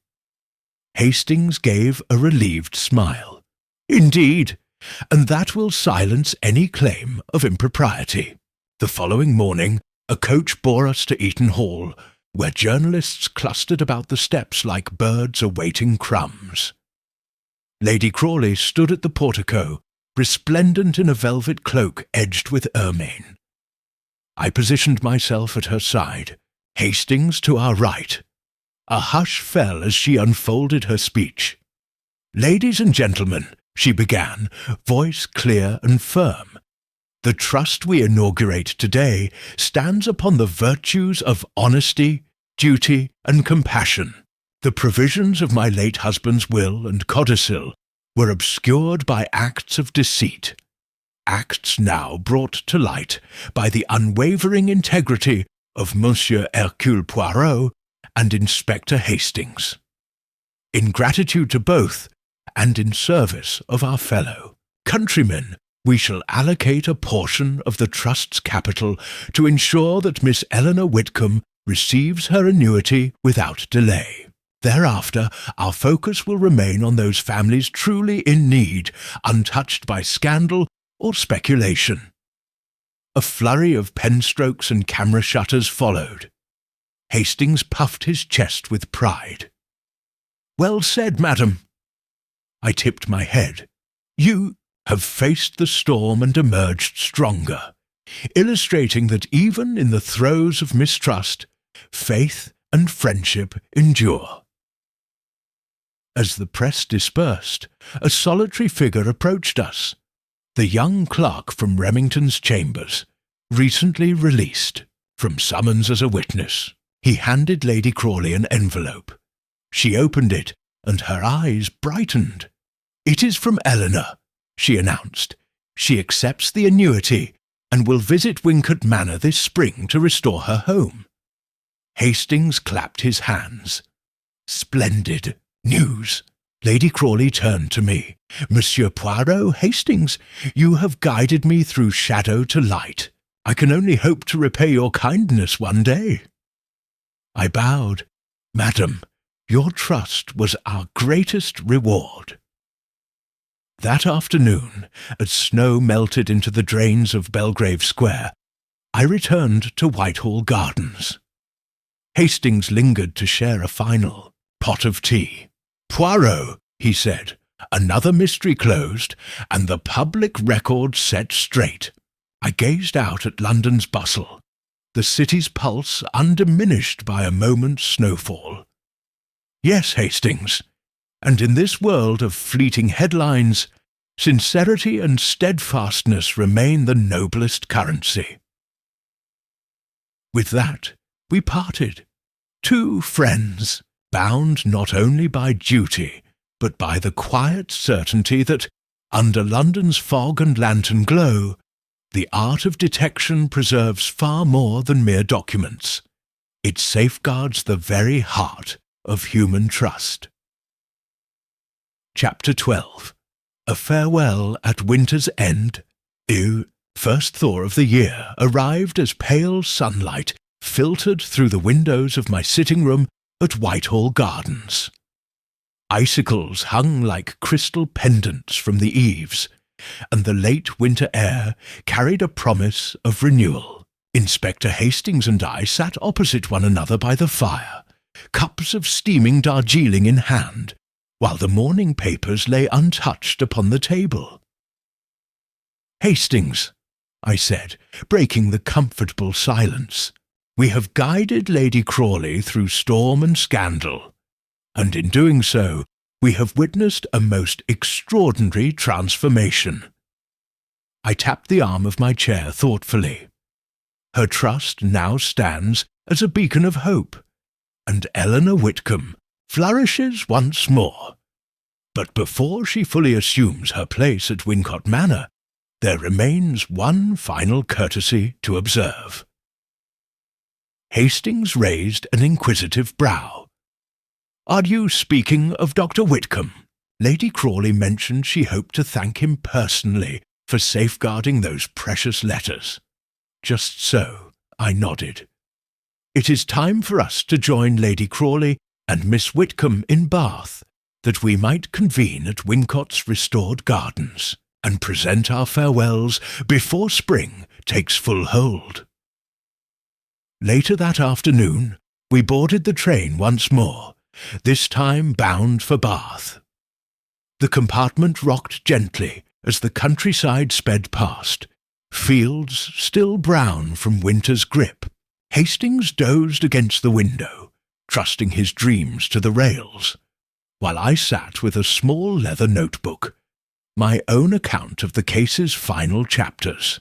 Hastings gave a relieved smile. "Indeed, and that will silence any claim of impropriety." The following morning, a coach bore us to Eaton Hall, where journalists clustered about the steps like birds awaiting crumbs. Lady Crawley stood at the portico, resplendent in a velvet cloak edged with ermine. I positioned myself at her side, Hastings to our right. A hush fell as she unfolded her speech. "Ladies and gentlemen," she began, voice clear and firm, "the trust we inaugurate today stands upon the virtues of honesty, duty, and compassion. The provisions of my late husband's will and codicil were obscured by acts of deceit, acts now brought to light by the unwavering integrity of Monsieur Hercule Poirot and Inspector Hastings. In gratitude to both, and in service of our fellow countrymen, we shall allocate a portion of the Trust's capital to ensure that Miss Eleanor Whitcomb receives her annuity without delay. Thereafter, our focus will remain on those families truly in need, untouched by scandal or speculation." A flurry of pen strokes and camera shutters followed. Hastings puffed his chest with pride. "Well said, madam." I tipped my head. "You have faced the storm and emerged stronger, illustrating that even in the throes of mistrust, faith and friendship endure." As the press dispersed, a solitary figure approached us, the young clerk from Remington's chambers, recently released from summons as a witness. He handed Lady Crawley an envelope. She opened it, and her eyes brightened. "It is from Eleanor," she announced. "She accepts the annuity and will visit Wincott Manor this spring to restore her home." Hastings clapped his hands. "Splendid news." Lady Crawley turned to me. "Monsieur Poirot, Hastings, you have guided me through shadow to light. I can only hope to repay your kindness one day." I bowed. "Madam, your trust was our greatest reward." That afternoon, as snow melted into the drains of Belgrave Square, I returned to Whitehall Gardens. Hastings lingered to share a final pot of tea. "Poirot," he said, "another mystery closed, and the public record set straight." I gazed out at London's bustle, the city's pulse undiminished by a moment's snowfall. "Yes, Hastings, and in this world of fleeting headlines, sincerity and steadfastness remain the noblest currency." With that, we parted. Two friends, bound not only by duty, but by the quiet certainty that, under London's fog and lantern glow, the art of detection preserves far more than mere documents. It safeguards the very heart of human trust. Chapter 12. A Farewell at Winter's End. First thaw of the year arrived as pale sunlight filtered through the windows of my sitting-room at Whitehall Gardens. Icicles hung like crystal pendants from the eaves, and the late winter air carried a promise of renewal. Inspector Hastings and I sat opposite one another by the fire, cups of steaming Darjeeling in hand, while the morning papers lay untouched upon the table. "Hastings," I said, breaking the comfortable silence, "we have guided Lady Crawley through storm and scandal, and in doing so we have witnessed a most extraordinary transformation." I tapped the arm of my chair thoughtfully. Her trust now stands as a beacon of hope, and Eleanor Whitcomb flourishes once more. But before she fully assumes her place at Wincot Manor, there remains one final courtesy to observe. Hastings raised an inquisitive brow. "Are you speaking of Dr. Whitcomb?" Lady Crawley mentioned she hoped to thank him personally for safeguarding those precious letters. "Just so," I nodded. "It is time for us to join Lady Crawley and Miss Whitcomb in Bath, that we might convene at Wincot's restored gardens and present our farewells before spring takes full hold." Later that afternoon, we boarded the train once more, this time bound for Bath. The compartment rocked gently as the countryside sped past, fields still brown from winter's grip. Hastings dozed against the window, trusting his dreams to the rails, while I sat with a small leather notebook, my own account of the case's final chapters.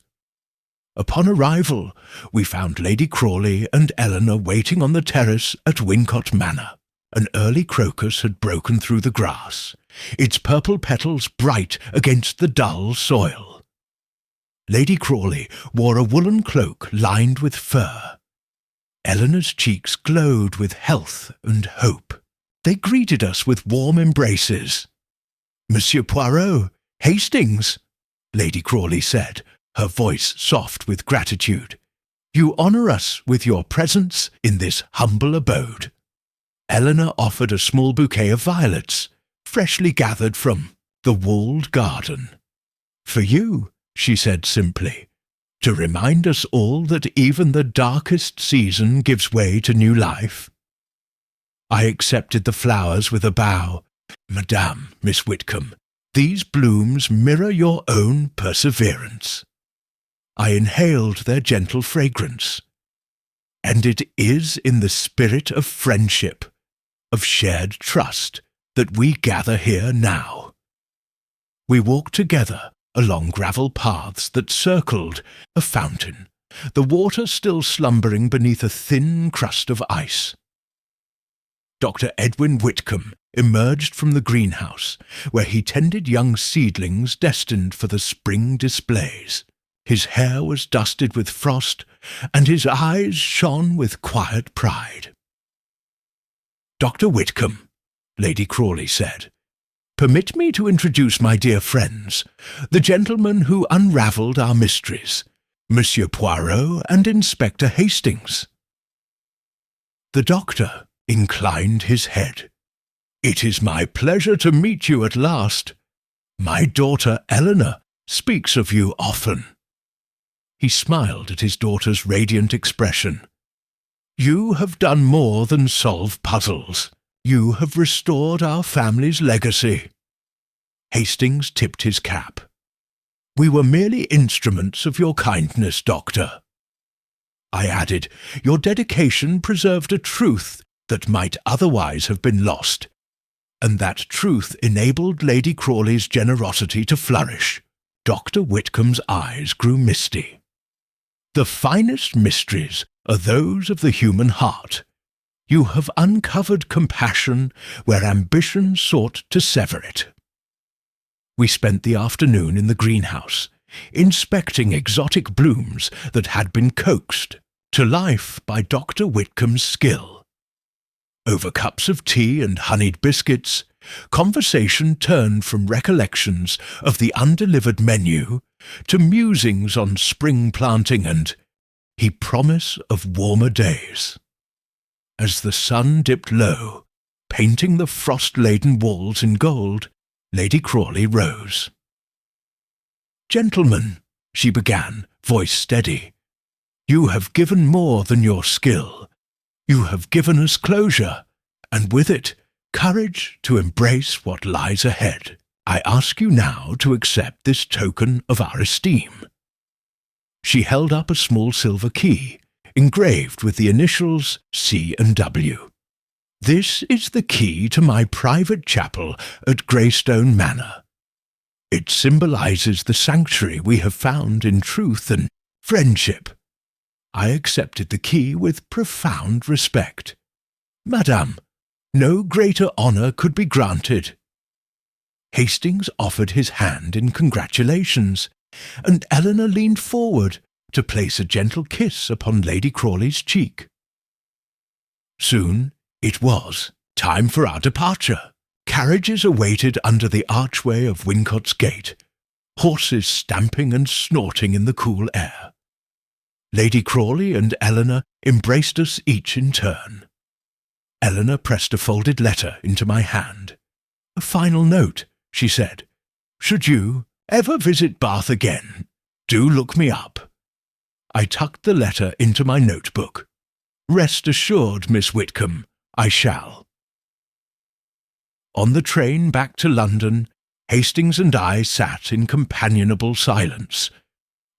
Upon arrival, we found Lady Crawley and Eleanor waiting on the terrace at Wincot Manor. An early crocus had broken through the grass, its purple petals bright against the dull soil. Lady Crawley wore a woolen cloak lined with fur. Eleanor's cheeks glowed with health and hope. They greeted us with warm embraces. "Monsieur Poirot, Hastings," Lady Crawley said, her voice soft with gratitude. "You honour us with your presence in this humble abode." Eleanor offered a small bouquet of violets, freshly gathered from the walled garden. "For you," she said simply, "to remind us all that even the darkest season gives way to new life." I accepted the flowers with a bow. "Madame, Miss Whitcomb, these blooms mirror your own perseverance." I inhaled their gentle fragrance. "And it is in the spirit of friendship, of shared trust, that we gather here now." We walked together along gravel paths that circled a fountain, the water still slumbering beneath a thin crust of ice. Dr. Edwin Whitcomb emerged from the greenhouse, where he tended young seedlings destined for the spring displays. His hair was dusted with frost, and his eyes shone with quiet pride. "Dr. Whitcomb," Lady Crawley said, "permit me to introduce my dear friends, the gentlemen who unravelled our mysteries, Monsieur Poirot and Inspector Hastings." The doctor inclined his head. "It is my pleasure to meet you at last. My daughter Eleanor speaks of you often." He smiled at his daughter's radiant expression. "You have done more than solve puzzles. You have restored our family's legacy." Hastings tipped his cap. "We were merely instruments of your kindness, Doctor." I added, "Your dedication preserved a truth that might otherwise have been lost, and that truth enabled Lady Crawley's generosity to flourish." Dr. Whitcomb's eyes grew misty. The finest mysteries are those of the human heart. You have uncovered compassion where ambition sought to sever it. We spent the afternoon in the greenhouse, inspecting exotic blooms that had been coaxed to life by Dr. Whitcomb's skill. Over cups of tea and honeyed biscuits, conversation turned from recollections of the undelivered menu to musings on spring planting and the promise of warmer days. As the sun dipped low, painting the frost-laden walls in gold, Lady Crawley rose. "Gentlemen," she began, voice steady, "you have given more than your skill. You have given us closure, and with it, courage to embrace what lies ahead. I ask you now to accept this token of our esteem." She held up a small silver key, engraved with the initials C and W. "This is the key to my private chapel at Greystone Manor. It symbolizes the sanctuary we have found in truth and friendship." I accepted the key with profound respect. "Madame, no greater honour could be granted." Hastings offered his hand in congratulations, and Eleanor leaned forward to place a gentle kiss upon Lady Crawley's cheek. Soon it was time for our departure. Carriages awaited under the archway of Wincot's Gate, horses stamping and snorting in the cool air. Lady Crawley and Eleanor embraced us each in turn. Eleanor pressed a folded letter into my hand. "A final note," she said. "Should you ever visit Bath again, do look me up." I tucked the letter into my notebook. "Rest assured, Miss Whitcomb, I shall." On the train back to London, Hastings and I sat in companionable silence,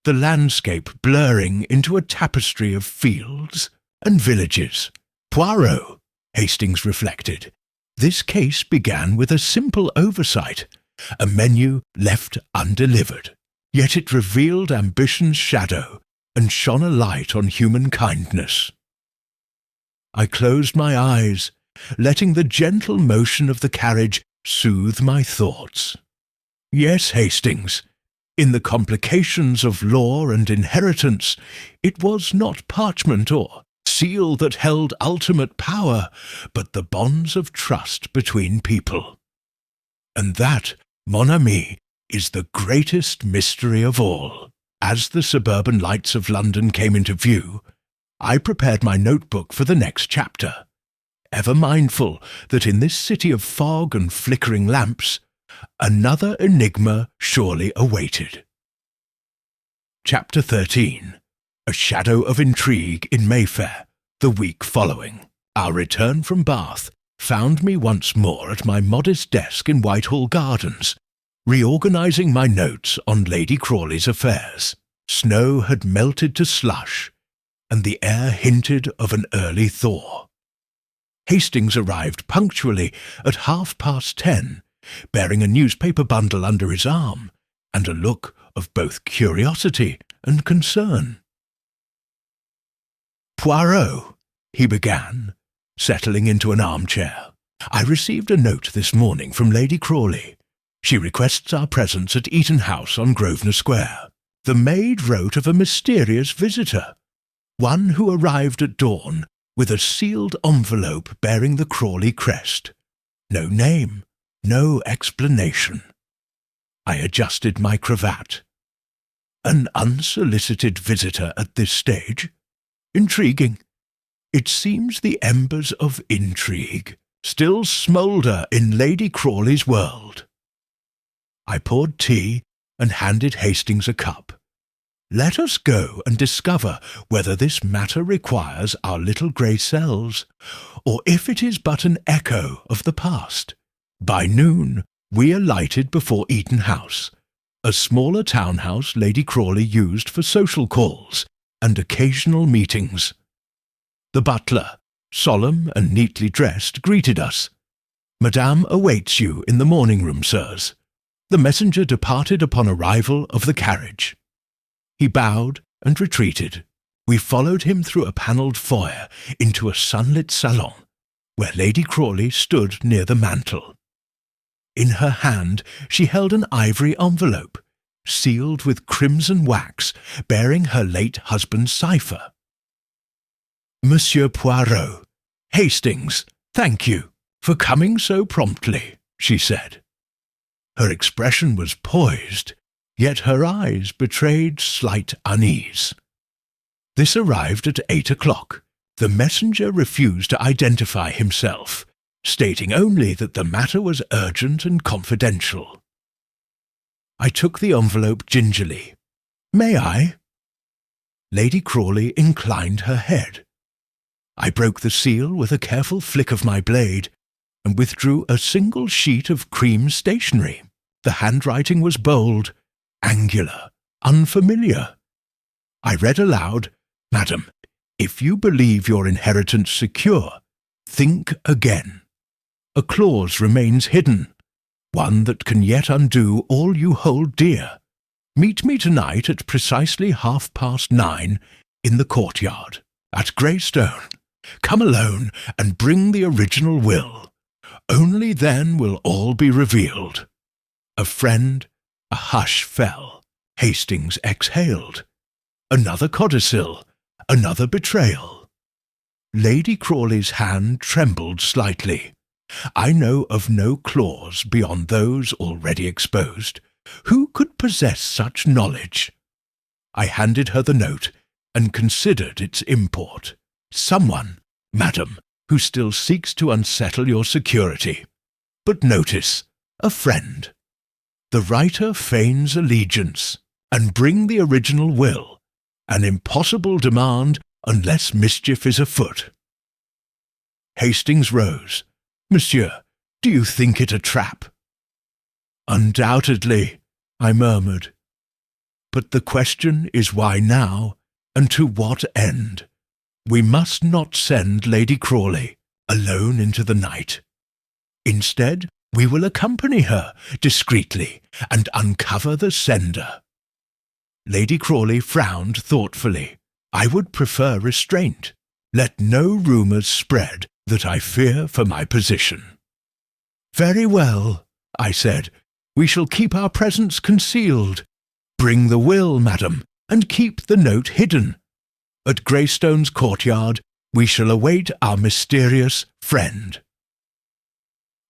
the landscape blurring into a tapestry of fields and villages. "Poirot," Hastings reflected, "this case began with a simple oversight, a menu left undelivered, yet it revealed ambition's shadow and shone a light on human kindness." I closed my eyes, letting the gentle motion of the carriage soothe my thoughts. Yes, Hastings, in the complications of law and inheritance, it was not parchment or seal that held ultimate power, but the bonds of trust between people. And that, mon ami, is the greatest mystery of all. As the suburban lights of London came into view, I prepared my notebook for the next chapter, ever mindful that in this city of fog and flickering lamps, another enigma surely awaited. Chapter 13. A shadow of intrigue in Mayfair, the week following. Our return from Bath found me once more at my modest desk in Whitehall Gardens, reorganizing my notes on Lady Crawley's affairs. Snow had melted to slush, and the air hinted of an early thaw. Hastings arrived punctually at 10:30, bearing a newspaper bundle under his arm, and a look of both curiosity and concern. "Poirot," he began, settling into an armchair, "I received a note this morning from Lady Crawley. She requests our presence at Eaton House on Grosvenor Square. The maid wrote of a mysterious visitor, one who arrived at dawn with a sealed envelope bearing the Crawley crest. No name, no explanation." I adjusted my cravat. An unsolicited visitor at this stage? Intriguing. It seems the embers of intrigue still smoulder in Lady Crawley's world. I poured tea and handed Hastings a cup. Let us go and discover whether this matter requires our little grey cells, or if it is but an echo of the past. By noon, we alighted before Eaton House, a smaller townhouse Lady Crawley used for social calls and occasional meetings. The butler, solemn and neatly dressed, greeted us. "Madame awaits you in the morning room, sirs." The messenger departed upon arrival of the carriage. He bowed and retreated. We followed him through a panelled foyer into a sunlit salon, where Lady Crawley stood near the mantel. In her hand she held an ivory envelope, sealed with crimson wax, bearing her late husband's cipher. "Monsieur Poirot, Hastings, thank you for coming so promptly," she said. Her expression was poised, yet her eyes betrayed slight unease. This arrived at 8 o'clock. The messenger refused to identify himself, stating only that the matter was urgent and confidential. I took the envelope gingerly. "May I?" Lady Crawley inclined her head. I broke the seal with a careful flick of my blade and withdrew a single sheet of cream stationery. The handwriting was bold, angular, unfamiliar. I read aloud, "Madam, if you believe your inheritance secure, think again. A clause remains hidden, one that can yet undo all you hold dear. Meet me tonight at precisely 9:30 in the courtyard, at Greystone. Come alone and bring the original will. Only then will all be revealed." A friend, a hush fell. Hastings exhaled. Another codicil, another betrayal. Lady Crawley's hand trembled slightly. I know of no clause beyond those already exposed. Who could possess such knowledge? I handed her the note and considered its import. Someone, madam, who still seeks to unsettle your security. But notice, a friend. The writer feigns allegiance, and bring the original will, an impossible demand unless mischief is afoot. Hastings rose. "Monsieur, do you think it a trap?" "Undoubtedly," I murmured. "But the question is why now, and to what end? We must not send Lady Crawley alone into the night. Instead, we will accompany her discreetly and uncover the sender." Lady Crawley frowned thoughtfully. "I would prefer restraint. Let no rumours spread that I fear for my position." "Very well," I said. "We shall keep our presence concealed. Bring the will, madam, and keep the note hidden. At Greystone's courtyard we shall await our mysterious friend."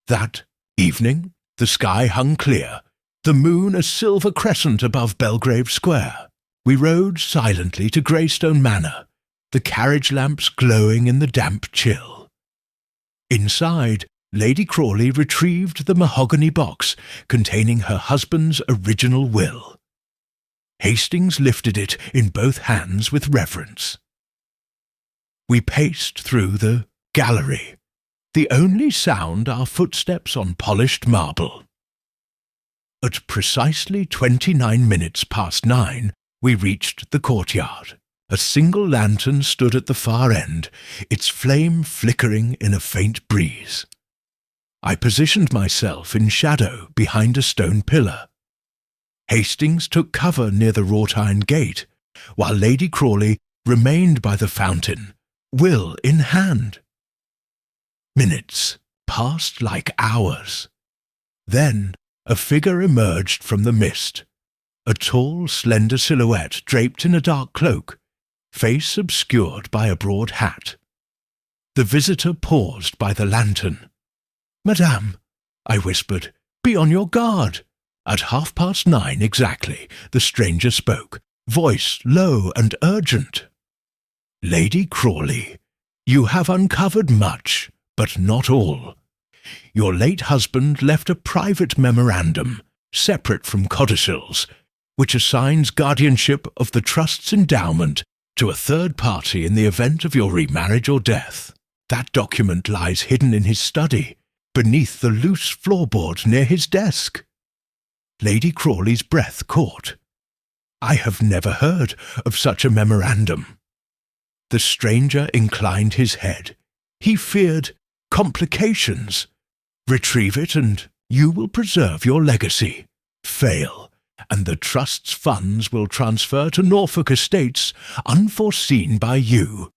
That evening the sky hung clear, the moon a silver crescent above Belgrave Square. We rode silently to Greystone Manor, the carriage lamps glowing in the damp chill. Inside, Lady Crawley retrieved the mahogany box containing her husband's original will. Hastings lifted it in both hands with reverence. We paced through the gallery, the only sound our footsteps on polished marble. At precisely 9:29, we reached the courtyard. A single lantern stood at the far end, its flame flickering in a faint breeze. I positioned myself in shadow behind a stone pillar. Hastings took cover near the wrought-iron gate, while Lady Crawley remained by the fountain, will in hand. Minutes passed like hours. Then a figure emerged from the mist, a tall, slender silhouette draped in a dark cloak, face obscured by a broad hat. The visitor paused by the lantern. "Madame," I whispered, "be on your guard." At 9:30 exactly, the stranger spoke, voice low and urgent. "Lady Crawley, you have uncovered much, but not all. Your late husband left a private memorandum, separate from codicils, which assigns guardianship of the trust's endowment to a third party in the event of your remarriage or death. That document lies hidden in his study, beneath the loose floorboard near his desk." Lady Crawley's breath caught. "I have never heard of such a memorandum." The stranger inclined his head. He feared complications. "Retrieve it and you will preserve your legacy. Fail, and the Trust's funds will transfer to Norfolk estates unforeseen by you."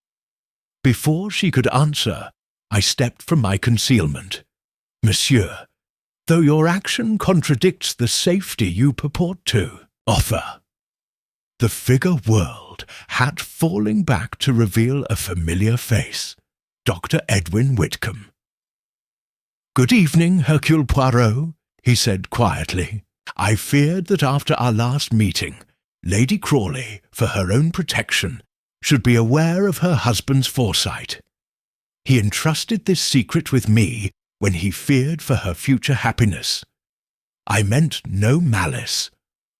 Before she could answer, I stepped from my concealment. "Monsieur, though your action contradicts the safety you purport to offer." The figure whirled, hat falling back to reveal a familiar face, Dr. Edwin Whitcomb. "Good evening, Hercule Poirot," he said quietly. "I feared that after our last meeting, Lady Crawley, for her own protection, should be aware of her husband's foresight. He entrusted this secret with me when he feared for her future happiness. I meant no malice,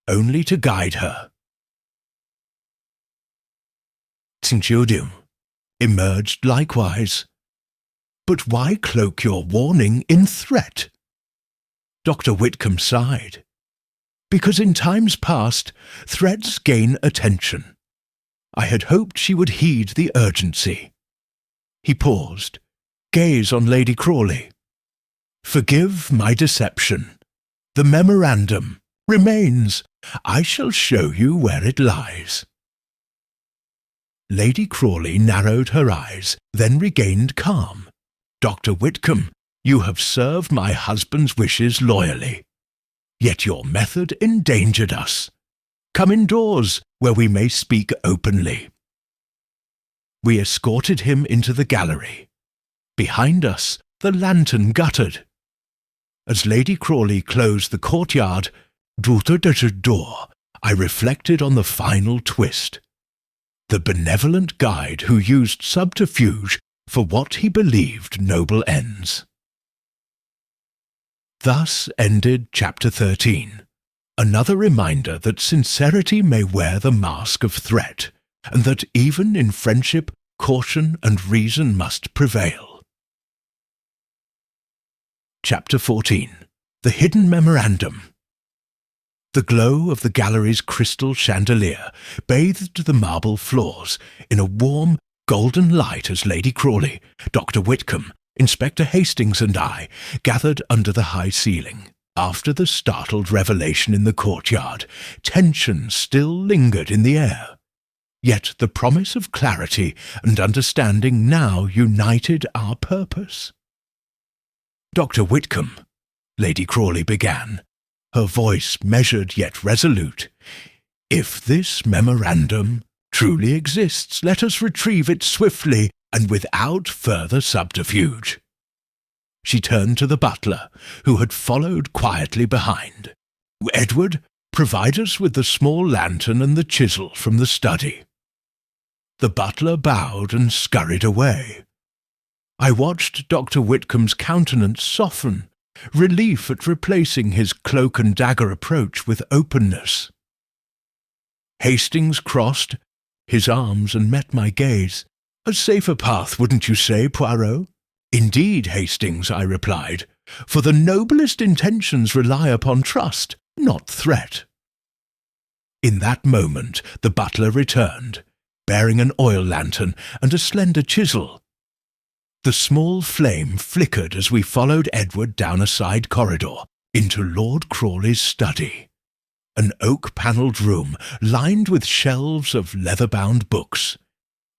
only to guide her." Tinchudium emerged likewise. "But why cloak your warning in threat?" Dr. Whitcomb sighed. "Because in times past, threats gain attention. I had hoped she would heed the urgency." He paused, gaze on Lady Crawley. "Forgive my deception. The memorandum remains. I shall show you where it lies." Lady Crawley narrowed her eyes, then regained calm. "Dr. Whitcomb, you have served my husband's wishes loyally. Yet your method endangered us. Come indoors, where we may speak openly." We escorted him into the gallery. Behind us, the lantern guttered. As Lady Crawley closed the courtyard, door, I reflected on the final twist. The benevolent guide who used subterfuge for what he believed noble ends. Thus ended Chapter 13, another reminder that sincerity may wear the mask of threat, and that even in friendship, caution and reason must prevail. Chapter 14. The Hidden Memorandum. The glow of the gallery's crystal chandelier bathed the marble floors in a warm, golden light as Lady Crawley, Dr. Whitcomb, Inspector Hastings and I gathered under the high ceiling. After the startled revelation in the courtyard, tension still lingered in the air. Yet the promise of clarity and understanding now united our purpose. "Dr. Whitcomb," Lady Crawley began, her voice measured yet resolute, "if this memorandum truly exists, let us retrieve it swiftly and without further subterfuge." She turned to the butler, who had followed quietly behind. "Edward, provide us with the small lantern and the chisel from the study." The butler bowed and scurried away. I watched Dr. Whitcomb's countenance soften, relief at replacing his cloak and dagger approach with openness. Hastings crossed his arms and met my gaze. "A safer path, wouldn't you say, Poirot?" "Indeed, Hastings," I replied, "for the noblest intentions rely upon trust, not threat." In that moment the butler returned, bearing an oil lantern and a slender chisel. The small flame flickered as we followed Edward down a side corridor into Lord Crawley's study, an oak-panelled room lined with shelves of leather-bound books,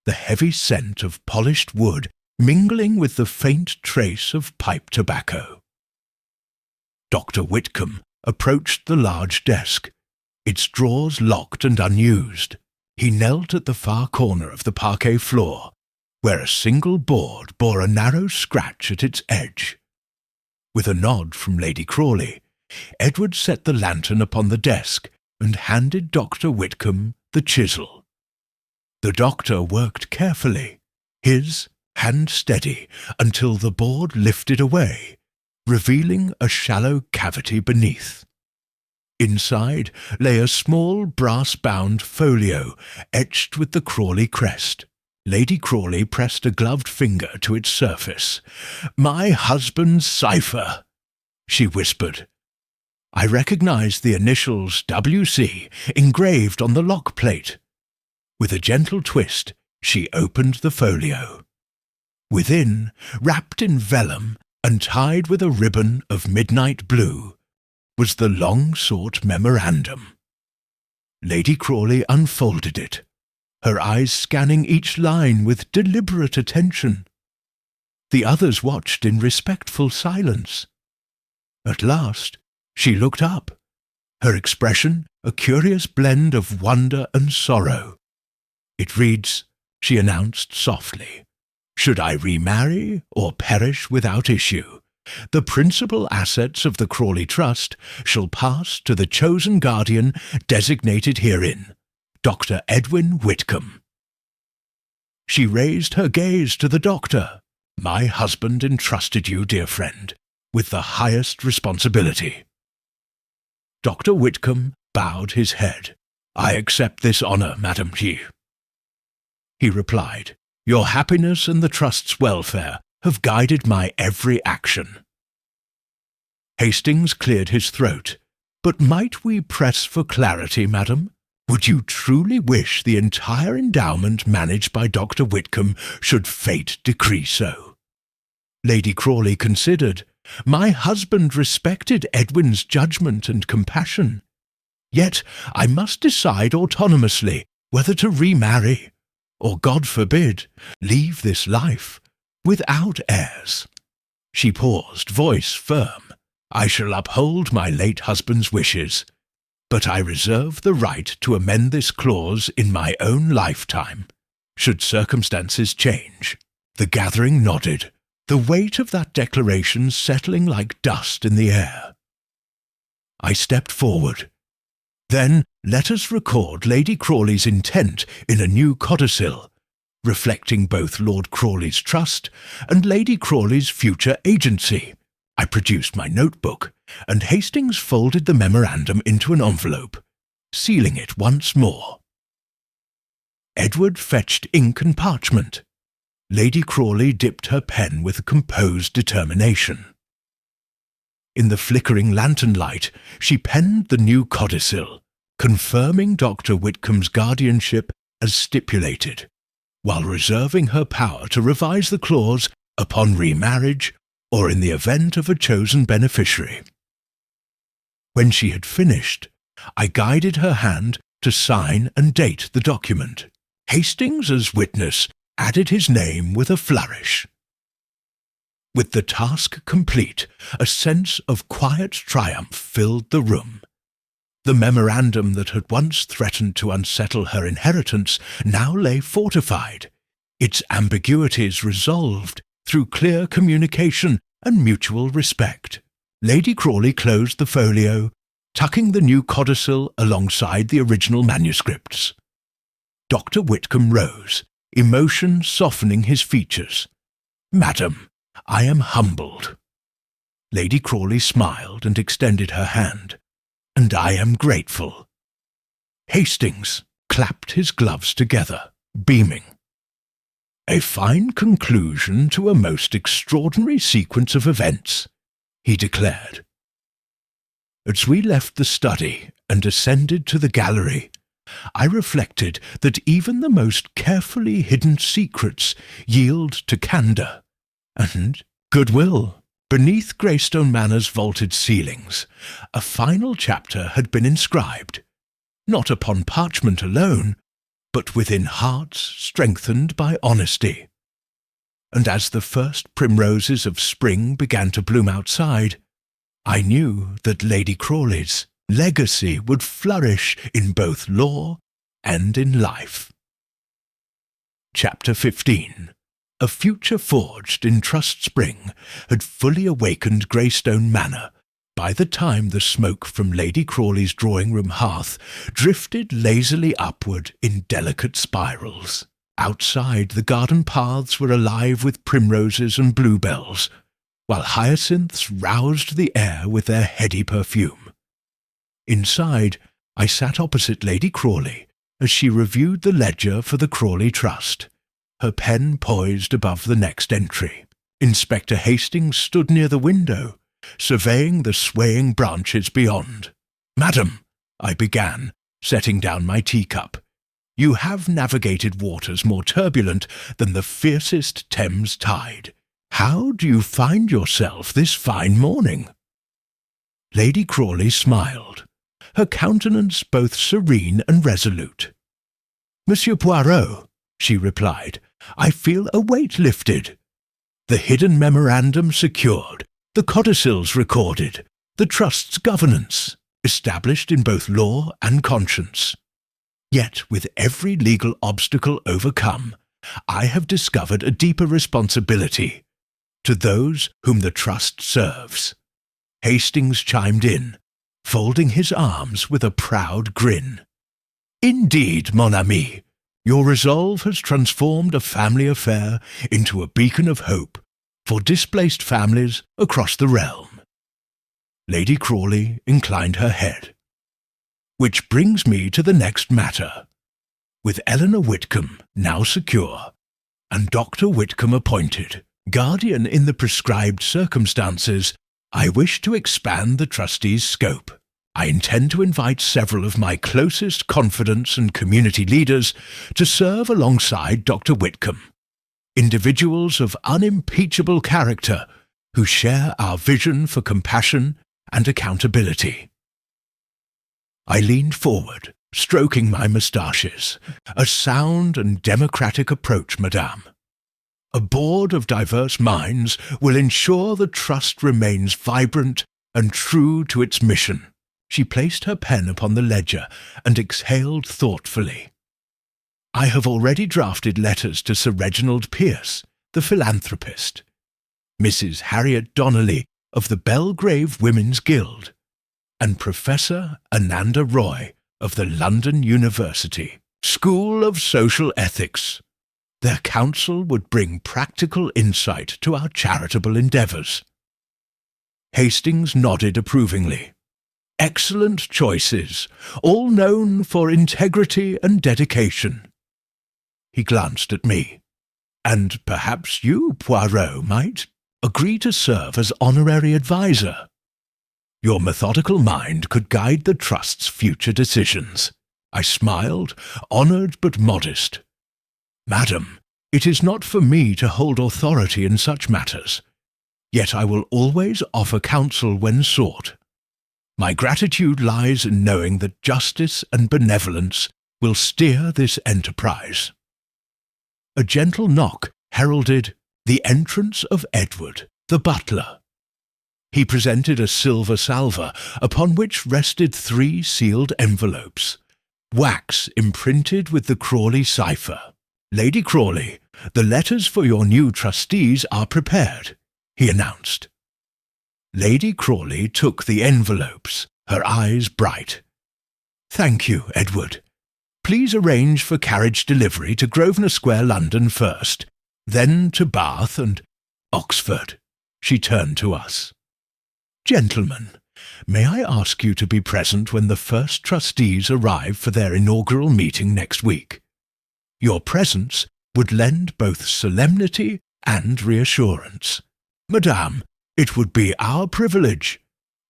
the heavy scent of polished wood mingling with the faint trace of pipe tobacco. Dr. Whitcomb approached the large desk, its drawers locked and unused. He knelt at the far corner of the parquet floor, where a single board bore a narrow scratch at its edge. With a nod from Lady Crawley, Edward set the lantern upon the desk and handed Dr. Whitcomb the chisel. The doctor worked carefully, his hand steady, until the board lifted away, revealing a shallow cavity beneath. Inside lay a small brass-bound folio etched with the Crawley crest. Lady Crawley pressed a gloved finger to its surface. "My husband's cipher," she whispered. I recognized the initials W.C. engraved on the lock plate. With a gentle twist, she opened the folio. Within, wrapped in vellum and tied with a ribbon of midnight blue, was the long-sought memorandum. Lady Crawley unfolded it, her eyes scanning each line with deliberate attention. The others watched in respectful silence. At last, she looked up, her expression a curious blend of wonder and sorrow. "It reads," she announced softly, "should I remarry or perish without issue, the principal assets of the Crawley Trust shall pass to the chosen guardian designated herein, Dr. Edwin Whitcomb." She raised her gaze to the doctor. "My husband entrusted you, dear friend, with the highest responsibility." Dr. Whitcomb bowed his head. "I accept this honour, Madam G." He replied, "Your happiness and the Trust's welfare have guided my every action." Hastings cleared his throat. "But might we press for clarity, madam? Would you truly wish the entire endowment managed by Dr. Whitcomb should fate decree so?" Lady Crawley considered. "My husband respected Edwin's judgment and compassion. Yet I must decide autonomously whether to remarry, or, God forbid, leave this life without heirs." She paused, voice firm. "I shall uphold my late husband's wishes, but I reserve the right to amend this clause in my own lifetime, should circumstances change." The gathering nodded, the weight of that declaration settling like dust in the air. I stepped forward. "Then let us record Lady Crawley's intent in a new codicil, reflecting both Lord Crawley's trust and Lady Crawley's future agency." I produced my notebook, and Hastings folded the memorandum into an envelope, sealing it once more. Edward fetched ink and parchment. Lady Crawley dipped her pen with composed determination. In the flickering lantern light, she penned the new codicil, confirming Dr. Whitcomb's guardianship as stipulated, while reserving her power to revise the clause upon remarriage or in the event of a chosen beneficiary. When she had finished, I guided her hand to sign and date the document. Hastings, as witness, added his name with a flourish. With the task complete, a sense of quiet triumph filled the room. The memorandum that had once threatened to unsettle her inheritance now lay fortified, its ambiguities resolved through clear communication and mutual respect. Lady Crawley closed the folio, tucking the new codicil alongside the original manuscripts. Dr. Whitcomb rose, emotion softening his features. "Madam, I am humbled." Lady Crawley smiled and extended her hand. "And I am grateful." Hastings clapped his gloves together, beaming. "A fine conclusion to a most extraordinary sequence of events," he declared. As we left the study and ascended to the gallery, I reflected that even the most carefully hidden secrets yield to candour and goodwill. Beneath Greystone Manor's vaulted ceilings, a final chapter had been inscribed, not upon parchment alone, but within hearts strengthened by honesty. And as the first primroses of spring began to bloom outside, I knew that Lady Crawley's legacy would flourish in both law and in life. Chapter 15. A future forged in Trust Spring had fully awakened Greystone Manor by the time the smoke from Lady Crawley's drawing-room hearth drifted lazily upward in delicate spirals. Outside, the garden paths were alive with primroses and bluebells, while hyacinths roused the air with their heady perfume. Inside, I sat opposite Lady Crawley as she reviewed the ledger for the Crawley Trust, her pen poised above the next entry. Inspector Hastings stood near the window, surveying the swaying branches beyond. "Madam," I began, setting down my teacup, "you have navigated waters more turbulent than the fiercest Thames tide. How do you find yourself this fine morning?" Lady Crawley smiled, her countenance both serene and resolute. "Monsieur Poirot," she replied, "I feel a weight lifted. The hidden memorandum secured, the codicils recorded, the trust's governance, established in both law and conscience. Yet, with every legal obstacle overcome, I have discovered a deeper responsibility to those whom the trust serves." Hastings chimed in, folding his arms with a proud grin. "Indeed, mon ami, your resolve has transformed a family affair into a beacon of hope for displaced families across the realm." Lady Crawley inclined her head. "Which brings me to the next matter. With Eleanor Whitcomb now secure, and Dr. Whitcomb appointed, guardian in the prescribed circumstances, I wish to expand the trustee's scope. I intend to invite several of my closest confidants and community leaders to serve alongside Dr. Whitcomb, individuals of unimpeachable character who share our vision for compassion and accountability." I leaned forward, stroking my moustaches. "A sound and democratic approach, madame. A board of diverse minds will ensure the trust remains vibrant and true to its mission." She placed her pen upon the ledger and exhaled thoughtfully. "I have already drafted letters to Sir Reginald Pierce, the philanthropist, Mrs. Harriet Donnelly of the Belgrave Women's Guild, and Professor Ananda Roy of the London University School of Social Ethics. Their counsel would bring practical insight to our charitable endeavours." Hastings nodded approvingly. "Excellent choices, all known for integrity and dedication." He glanced at me. "And perhaps you, Poirot, might agree to serve as honorary adviser. Your methodical mind could guide the trust's future decisions." I smiled, honoured but modest. "Madam, it is not for me to hold authority in such matters, yet I will always offer counsel when sought. My gratitude lies in knowing that justice and benevolence will steer this enterprise." A gentle knock heralded the entrance of Edward, the butler. He presented a silver salver upon which rested 3 sealed envelopes, wax imprinted with the Crawley cipher. "Lady Crawley, the letters for your new trustees are prepared," he announced. Lady Crawley took the envelopes, her eyes bright. "Thank you, Edward. Please arrange for carriage delivery to Grosvenor Square, London first, then to Bath and Oxford." She turned to us. "Gentlemen, may I ask you to be present when the first trustees arrive for their inaugural meeting next week? Your presence would lend both solemnity and reassurance." "Madame, it would be our privilege,"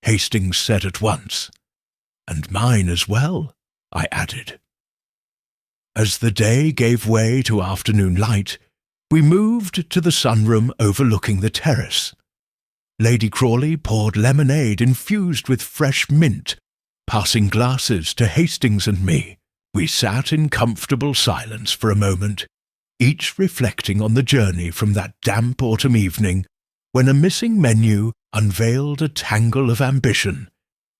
Hastings said at once. "And mine as well," I added. As the day gave way to afternoon light, we moved to the sunroom overlooking the terrace. Lady Crawley poured lemonade infused with fresh mint, passing glasses to Hastings and me. We sat in comfortable silence for a moment, each reflecting on the journey from that damp autumn evening when a missing menu unveiled a tangle of ambition,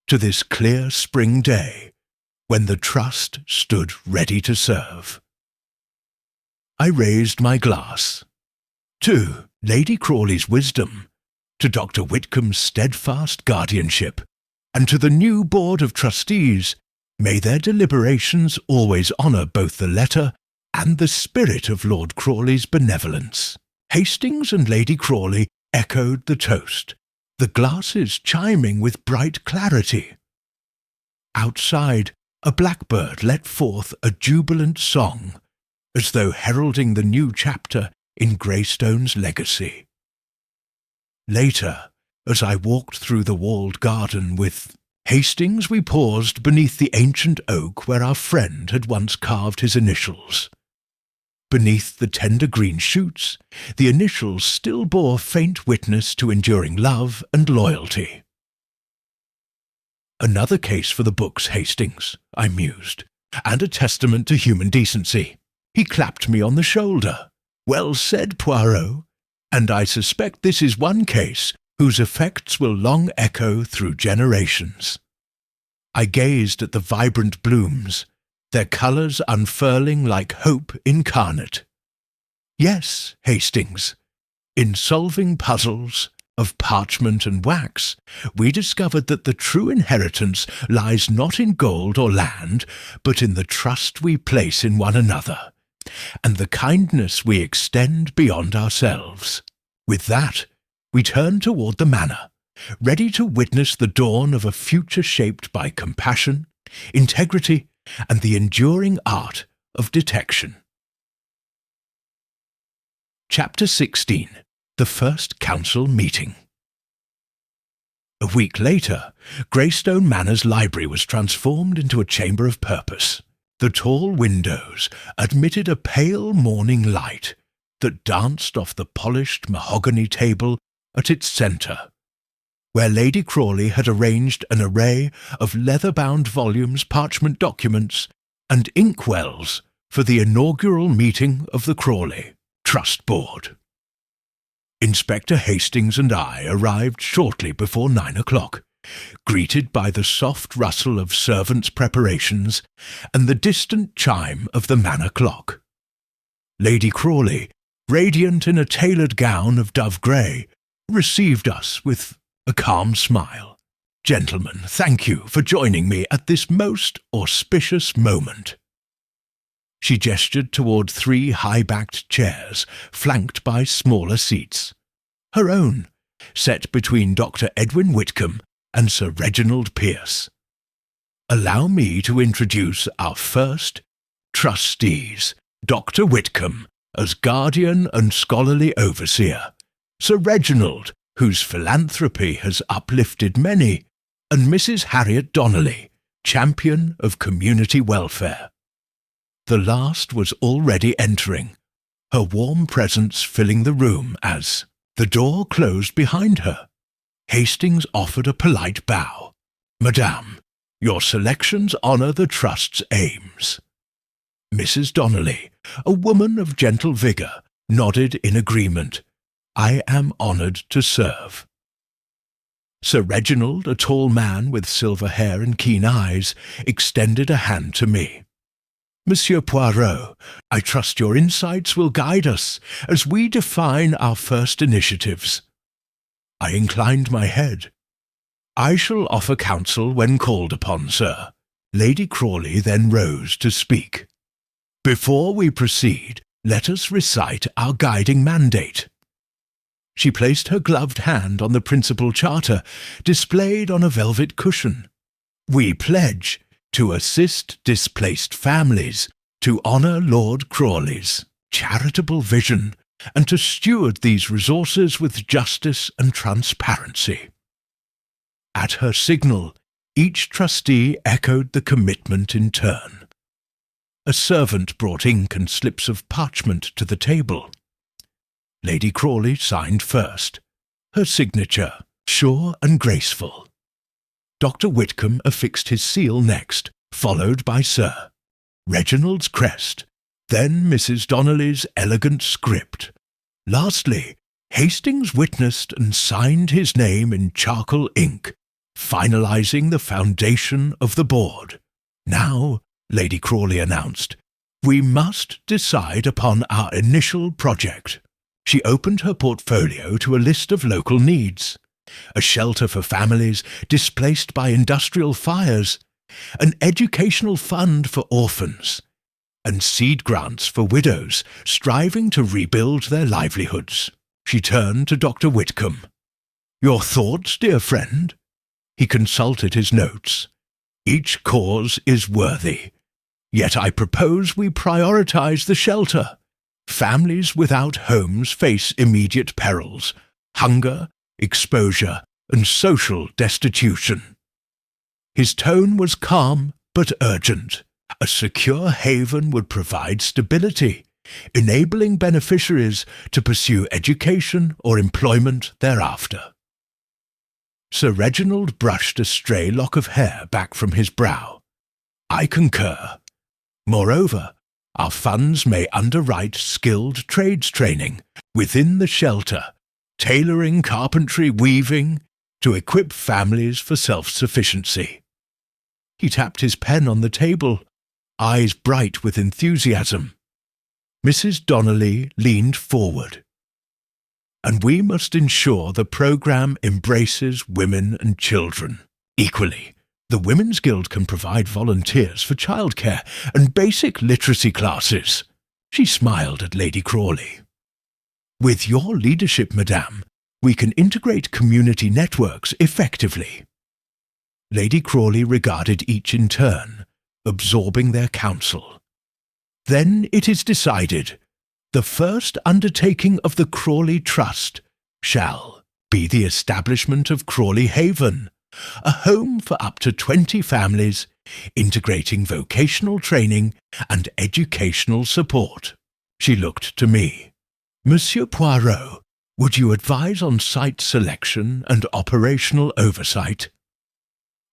to this clear spring day when the trust stood ready to serve. I raised my glass. To Lady Crawley's wisdom, to Dr. Whitcomb's steadfast guardianship, and to the new Board of Trustees, may their deliberations always honour both the letter and the spirit of Lord Crawley's benevolence. Hastings and Lady Crawley echoed the toast, the glasses chiming with bright clarity. Outside, a blackbird let forth a jubilant song, as though heralding the new chapter in Greystone's legacy. Later, as I walked through the walled garden with Hastings, we paused beneath the ancient oak where our friend had once carved his initials. Beneath the tender green shoots, the initials still bore faint witness to enduring love and loyalty. Another case for the books, Hastings, I mused, and a testament to human decency. He clapped me on the shoulder. Well said, Poirot, and I suspect this is one case whose effects will long echo through generations. I gazed at the vibrant blooms, their colours unfurling like hope incarnate. Yes, Hastings, in solving puzzles of parchment and wax, we discovered that the true inheritance lies not in gold or land, but in the trust we place in one another, and the kindness we extend beyond ourselves. With that, we turn toward the manor, ready to witness the dawn of a future shaped by compassion, integrity, and the enduring art of detection. Chapter 16. The First Council Meeting. A week later, Greystone Manor's library was transformed into a chamber of purpose. The tall windows admitted a pale morning light that danced off the polished mahogany table at its centre, where Lady Crawley had arranged an array of leather-bound volumes, parchment documents, and inkwells for the inaugural meeting of the Crawley Trust Board. Inspector Hastings and I arrived shortly before 9 o'clock, greeted by the soft rustle of servants' preparations and the distant chime of the manor clock. Lady Crawley, radiant in a tailored gown of dove grey, received us with a calm smile. "Gentlemen, thank you for joining me at this most auspicious moment." She gestured toward 3 high-backed chairs, flanked by smaller seats. Her own, set between Dr. Edwin Whitcomb and Sir Reginald Pierce. "Allow me to introduce our first trustees, Dr. Whitcomb, as guardian and scholarly overseer, Sir Reginald, whose philanthropy has uplifted many, and Mrs. Harriet Donnelly, champion of community welfare." The last was already entering, her warm presence filling the room as the door closed behind her. Hastings offered a polite bow. "Madame, your selections honour the Trust's aims." Mrs. Donnelly, a woman of gentle vigour, nodded in agreement. "I am honoured to serve." Sir Reginald, a tall man with silver hair and keen eyes, extended a hand to me. "Monsieur Poirot, I trust your insights will guide us as we define our first initiatives." I inclined my head. "I shall offer counsel when called upon, sir." Lady Crawley then rose to speak. "Before we proceed, let us recite our guiding mandate." She placed her gloved hand on the principal charter, displayed on a velvet cushion. "We pledge to assist displaced families, to honour Lord Crawley's charitable vision, and to steward these resources with justice and transparency." At her signal, each trustee echoed the commitment in turn. A servant brought ink and slips of parchment to the table. Lady Crawley signed first, her signature sure and graceful. Dr. Whitcomb affixed his seal next, followed by Sir Reginald's crest, then Mrs. Donnelly's elegant script. Lastly, Hastings witnessed and signed his name in charcoal ink, finalizing the foundation of the board. "Now," Lady Crawley announced, "we must decide upon our initial project." She opened her portfolio to a list of local needs. A shelter for families displaced by industrial fires, an educational fund for orphans, and seed grants for widows striving to rebuild their livelihoods. She turned to Dr. Whitcomb. "Your thoughts, dear friend?" He consulted his notes. "Each cause is worthy. Yet I propose we prioritize the shelter. Families without homes face immediate perils, hunger, exposure, and social destitution." His tone was calm but urgent. A secure haven would provide stability, enabling beneficiaries to pursue education or employment thereafter. Sir Reginald brushed a stray lock of hair back from his brow. I concur. Moreover, our funds may underwrite skilled trades training within the shelter, tailoring, carpentry, weaving, to equip families for self-sufficiency. He tapped his pen on the table, eyes bright with enthusiasm. Mrs. Donnelly leaned forward. And we must ensure the programme embraces women and children equally. The Women's Guild can provide volunteers for childcare and basic literacy classes. She smiled at Lady Crawley. With your leadership, Madame, we can integrate community networks effectively. Lady Crawley regarded each in turn, absorbing their counsel. Then it is decided. The first undertaking of the Crawley Trust shall be the establishment of Crawley Haven, a home for up to 20 families, integrating vocational training and educational support. She looked to me. Monsieur Poirot, would you advise on site selection and operational oversight?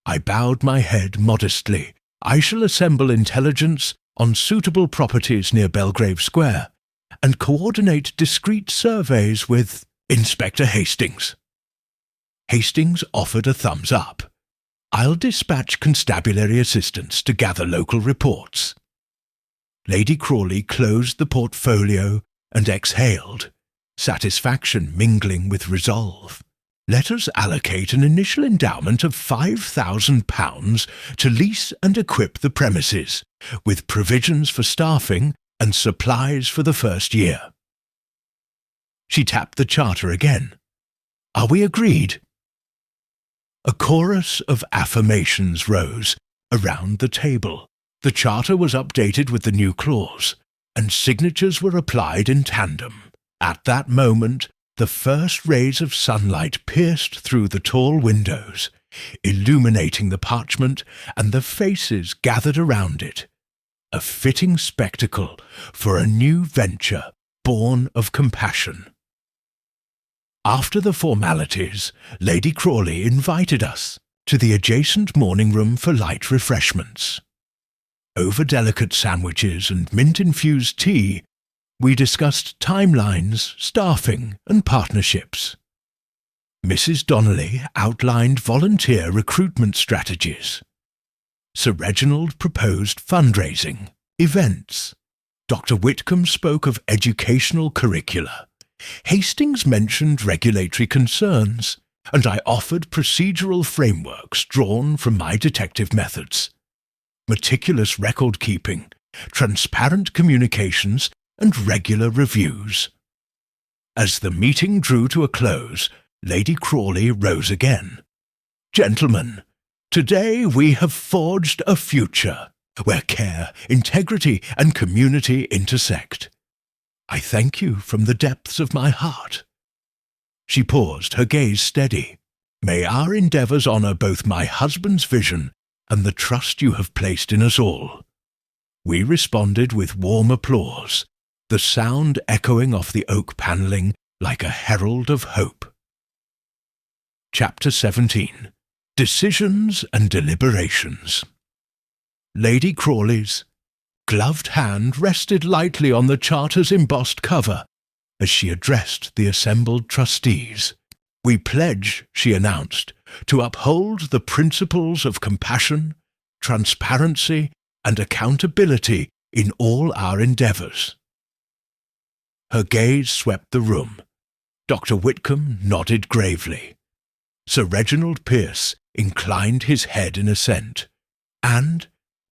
I bowed my head modestly. I shall assemble intelligence on suitable properties near Belgrave Square and coordinate discreet surveys with Inspector Hastings. Hastings offered a thumbs up. I'll dispatch constabulary assistants to gather local reports. Lady Crawley closed the portfolio and exhaled, satisfaction mingling with resolve. Let us allocate an initial endowment of £5,000 to lease and equip the premises, with provisions for staffing and supplies for the first year. She tapped the charter again. Are we agreed? A chorus of affirmations rose around the table. The charter was updated with the new clause, and signatures were applied in tandem. At that moment, the first rays of sunlight pierced through the tall windows, illuminating the parchment and the faces gathered around it. A fitting spectacle for a new venture born of compassion. After the formalities, Lady Crawley invited us to the adjacent morning room for light refreshments. Over delicate sandwiches and mint-infused tea, we discussed timelines, staffing, and partnerships. Mrs. Donnelly outlined volunteer recruitment strategies. Sir Reginald proposed fundraising, events. Dr. Whitcomb spoke of educational curricula. Hastings mentioned regulatory concerns, and I offered procedural frameworks drawn from my detective methods. Meticulous record-keeping, transparent communications, and regular reviews. As the meeting drew to a close, Lady Crawley rose again. Gentlemen, today we have forged a future where care, integrity, and community intersect. I thank you from the depths of my heart. She paused, her gaze steady. May our endeavours honour both my husband's vision and the trust you have placed in us all. We responded with warm applause, the sound echoing off the oak panelling like a herald of hope. Chapter 17. Decisions and Deliberations. Lady Crawley's gloved hand rested lightly on the charter's embossed cover as she addressed the assembled trustees. We pledge, she announced, to uphold the principles of compassion, transparency, and accountability in all our endeavours. Her gaze swept the room. Dr. Whitcomb nodded gravely. Sir Reginald Pierce inclined his head in assent, and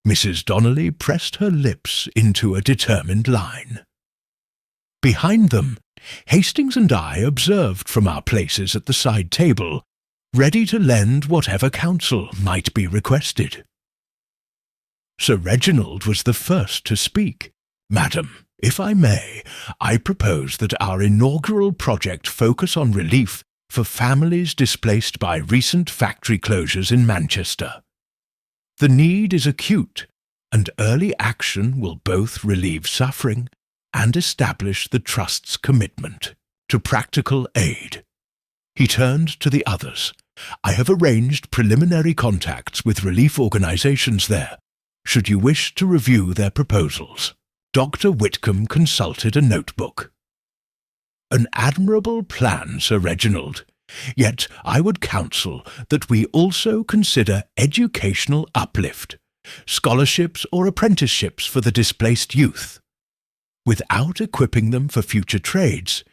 Mrs. Donnelly pressed her lips into a determined line. Behind them, Hastings and I observed from our places at the side table, ready to lend whatever counsel might be requested. Sir Reginald was the first to speak. Madam, if I may, I propose that our inaugural project focus on relief for families displaced by recent factory closures in Manchester. The need is acute, and early action will both relieve suffering and establish the Trust's commitment to practical aid. He turned to the others. I have arranged preliminary contacts with relief organisations there, should you wish to review their proposals. Dr. Whitcomb consulted a notebook. An admirable plan, Sir Reginald. Yet I would counsel that we also consider educational uplift, scholarships or apprenticeships for the displaced youth. Without equipping them for future trades,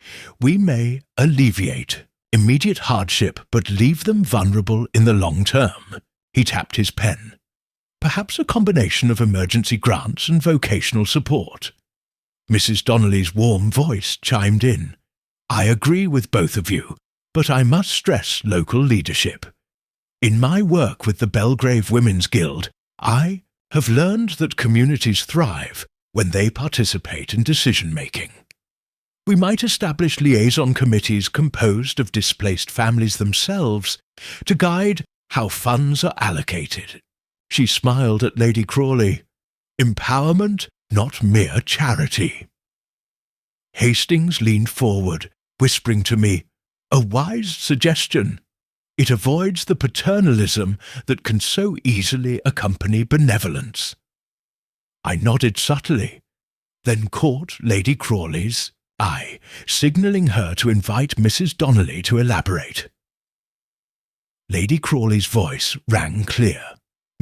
we may alleviate immediate hardship but leave them vulnerable in the long term. He tapped his pen. Perhaps a combination of emergency grants and vocational support. Mrs. Donnelly's warm voice chimed in. I agree with both of you, but I must stress local leadership. In my work with the Belgrave Women's Guild, I have learned that communities thrive when they participate in decision-making. We might establish liaison committees composed of displaced families themselves to guide how funds are allocated. She smiled at Lady Crawley. Empowerment, not mere charity. Hastings leaned forward, whispering to me, a wise suggestion. It avoids the paternalism that can so easily accompany benevolence. I nodded subtly, then caught Lady Crawley's eye, signalling her to invite Mrs. Donnelly to elaborate. Lady Crawley's voice rang clear.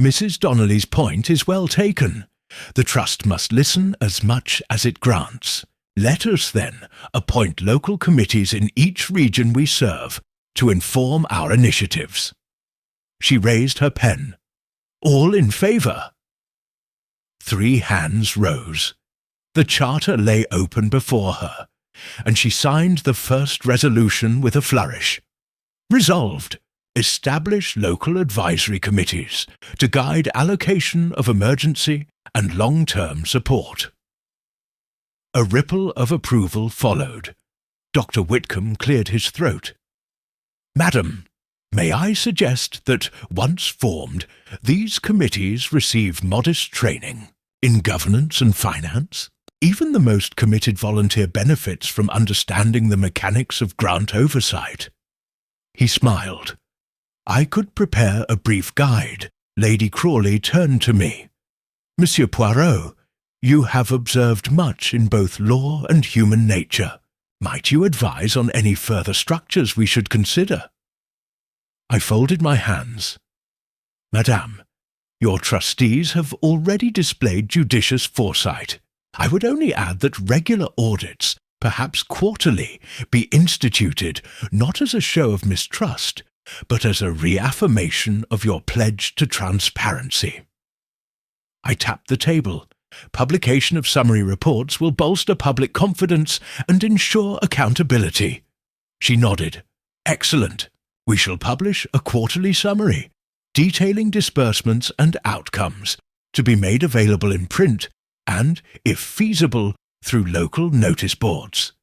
Mrs. Donnelly's point is well taken. The Trust must listen as much as it grants. Let us, then, appoint local committees in each region we serve to inform our initiatives. She raised her pen. All in favour? 3 hands rose. The charter lay open before her, and she signed the first resolution with a flourish. Resolved. Establish local advisory committees to guide allocation of emergency and long-term support. A ripple of approval followed. Dr. Whitcomb cleared his throat. Madam, may I suggest that, once formed, these committees receive modest training in governance and finance? Even the most committed volunteer benefits from understanding the mechanics of grant oversight. He smiled. I could prepare a brief guide. Lady Crawley turned to me. Monsieur Poirot, you have observed much in both law and human nature. Might you advise on any further structures we should consider? I folded my hands. Madame, your trustees have already displayed judicious foresight. I would only add that regular audits, perhaps quarterly, be instituted not as a show of mistrust, but as a reaffirmation of your pledge to transparency. I tapped the table. Publication of summary reports will bolster public confidence and ensure accountability. She nodded. Excellent. We shall publish a quarterly summary, detailing disbursements and outcomes, to be made available in print and, if feasible, through local notice boards.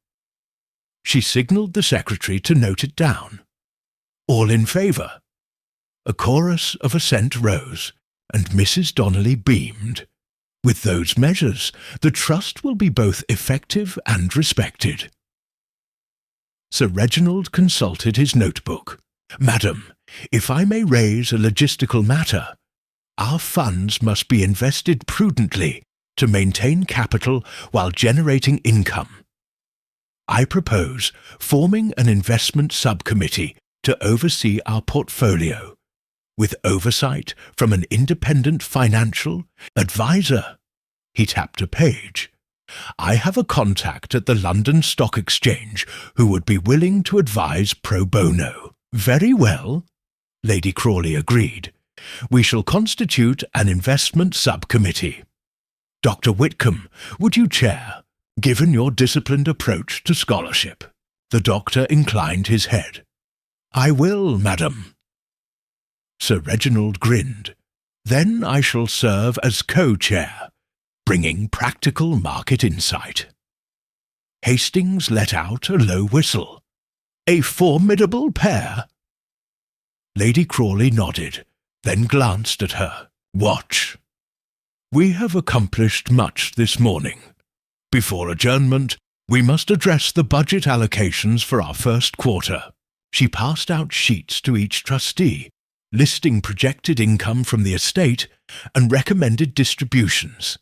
She signalled the secretary to note it down. All in favour? A chorus of assent rose, and Mrs. Donnelly beamed. With those measures, the Trust will be both effective and respected. Sir Reginald consulted his notebook. Madam, if I may raise a logistical matter, our funds must be invested prudently to maintain capital while generating income. I propose forming an investment subcommittee to oversee our portfolio, with oversight from an independent financial advisor. He tapped a page. I have a contact at the London Stock Exchange who would be willing to advise pro bono. Very well, Lady Crawley agreed. We shall constitute an investment subcommittee. Dr. Whitcomb, would you chair, given your disciplined approach to scholarship? The doctor inclined his head. I will, madam. Sir Reginald grinned. Then I shall serve as co-chair, bringing practical market insight. Hastings let out a low whistle. A formidable pair. Lady Crawley nodded, then glanced at her. Watch. We have accomplished much this morning. Before adjournment, we must address the budget allocations for our first quarter. She passed out sheets to each trustee, listing projected income from the estate and recommended distributions: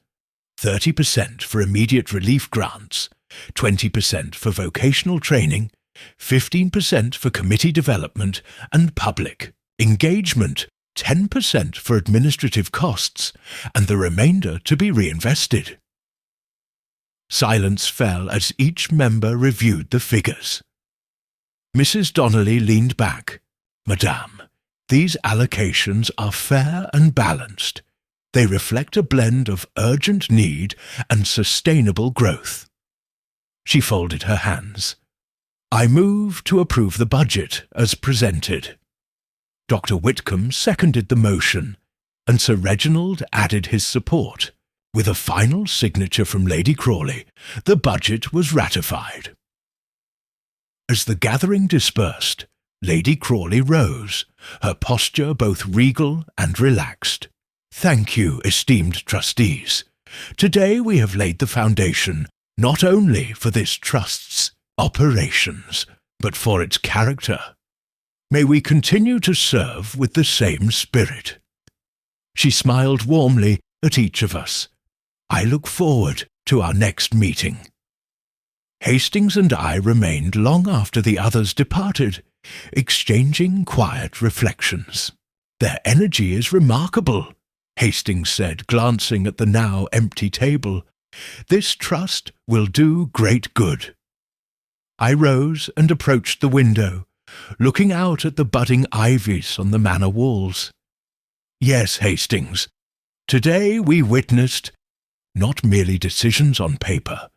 30% for immediate relief grants, 20% for vocational training, 15% for committee development and public engagement, 10% for administrative costs, and the remainder to be reinvested. Silence fell as each member reviewed the figures. Mrs. Donnelly leaned back. "Madame, these allocations are fair and balanced. They reflect a blend of urgent need and sustainable growth." She folded her hands. "I move to approve the budget as presented." Dr. Whitcomb seconded the motion, and Sir Reginald added his support. With a final signature from Lady Crawley, the budget was ratified. As the gathering dispersed, Lady Crawley rose, her posture both regal and relaxed. "Thank you, esteemed trustees. Today we have laid the foundation not only for this trust's operations, but for its character. May we continue to serve with the same spirit." She smiled warmly at each of us. "I look forward to our next meeting." Hastings and I remained long after the others departed, exchanging quiet reflections. "Their energy is remarkable," Hastings said, glancing at the now empty table. "This trust will do great good." I rose and approached the window, looking out at the budding ivies on the manor walls. "Yes, Hastings, today we witnessed not merely decisions on paper,